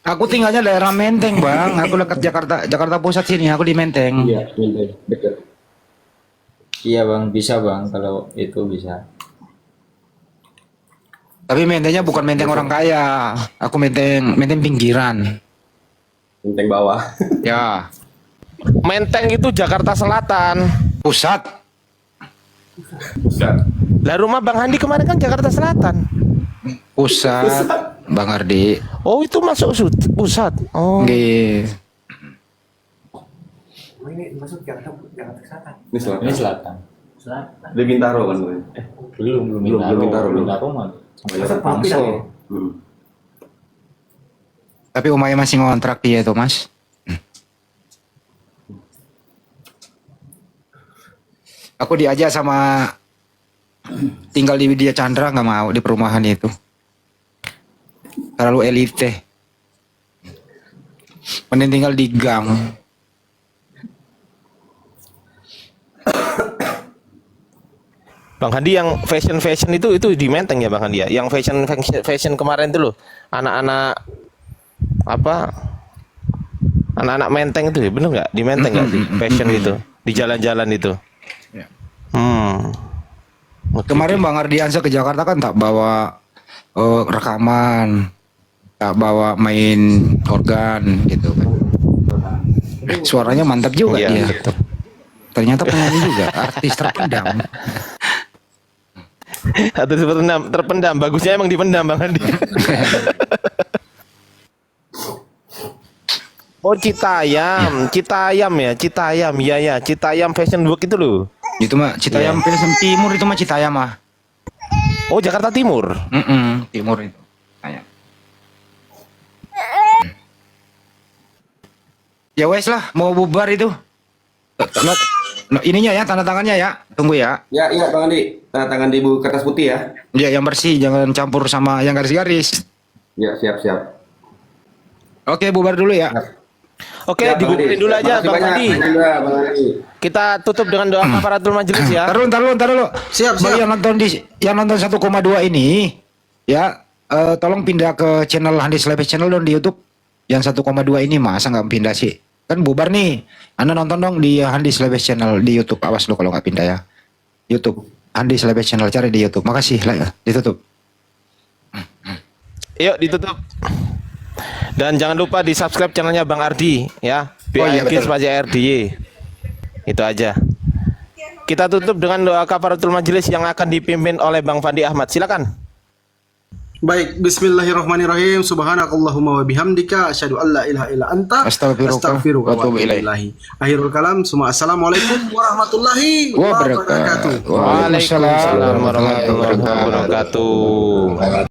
Aku tinggalnya daerah Menteng, Bang. Aku dekat Jakarta Pusat sini. Aku di Menteng. Iya, betul. Iya Bang, bisa Bang kalau itu bisa. Tapi Mentengnya bukan Menteng orang kaya. Aku Menteng pinggiran. Menteng bawah. Ya, Menteng itu Jakarta Selatan. pusat. Lah rumah Bang Handi kemarin kan Jakarta Selatan. Pusat, Bang Ardi. Oh itu masuk pusat. Oh. Nggih. Ini selatan. Ini selatan. Di Bintaro kan? Belum Bintaro. mah. Tangsel. Tapi umaya masih ngontrak dia tuh, Mas. Aku diajak sama tinggal di Widya Chandra, nggak mau di perumahan itu. Terlalu elite. Mending tinggal di gang. Bang Handi yang fashion itu di Menteng ya Bang Handi ya. Yang fashion kemarin itu loh. Anak-anak apa? Anak-anak Menteng itu ya, bener nggak? Di Menteng nggak sih fashion itu? Di jalan-jalan itu. Ya. Oke, Kemarin oke. Bang Ardiansyah ke Jakarta kan tak bawa rekaman, tak bawa main organ gitu kan. Suaranya mantap juga Iya, dia. betul. Ternyata penyanyi juga, artis terpendam. Atau terpendam. Bagusnya emang dipendam Bang Handi. Oh Citayam ya, Citayam Fashion Week itu loh. Itu mah Citayam Pilsen Timur itu mah Citayam mah. Oh Jakarta Timur. Timur itu. Kayak. Ya wes lah, mau bubar itu. Ininya ya, tanda tangannya ya. Tunggu ya. Ya, iya Bang Andi. Tanda tangan di buku kertas putih ya. Ya yang bersih, jangan campur sama yang garis-garis. Ya, siap. Oke, bubar dulu ya. Oke, Ya, Bang dibubarin Andi. dulu aja Makasih Bang banyak. Adi. Makasih juga, Bang Andi. Kita tutup dengan doa kafaratul majelis ya. Taruh dulu. Siap. Bagi yang nonton 1,2 ini, ya tolong pindah ke channel Handis Live Channel dong di YouTube. Yang 1,2 ini masa nggak pindah sih? Kan bubar nih. Anda nonton dong di Handis Live Channel di YouTube. Awas lo kalau nggak pindah ya. YouTube Handis Live Channel, cari di YouTube. Makasih lah ya. Ditutup. Yuk ditutup. Dan jangan lupa di subscribe channelnya Bang Ardi ya. iya, BAG betul. Spaja RDY. Itu aja. Kita tutup dengan doa kafaratul majelis yang akan dipimpin oleh Bang Fandi Ahmad. Silakan. Baik, bismillahirrahmanirrahim. Subhanakallahumma wa bihamdika asyhadu an la ilaha illa anta Astaghfiruka wa atubu ilaik. ilaih. Akhirul kalam, semua assalamualaikum warahmatullahi wabarakatuh. Waalaikumsalam Waalaikumsalam warahmatullahi wabarakatuh.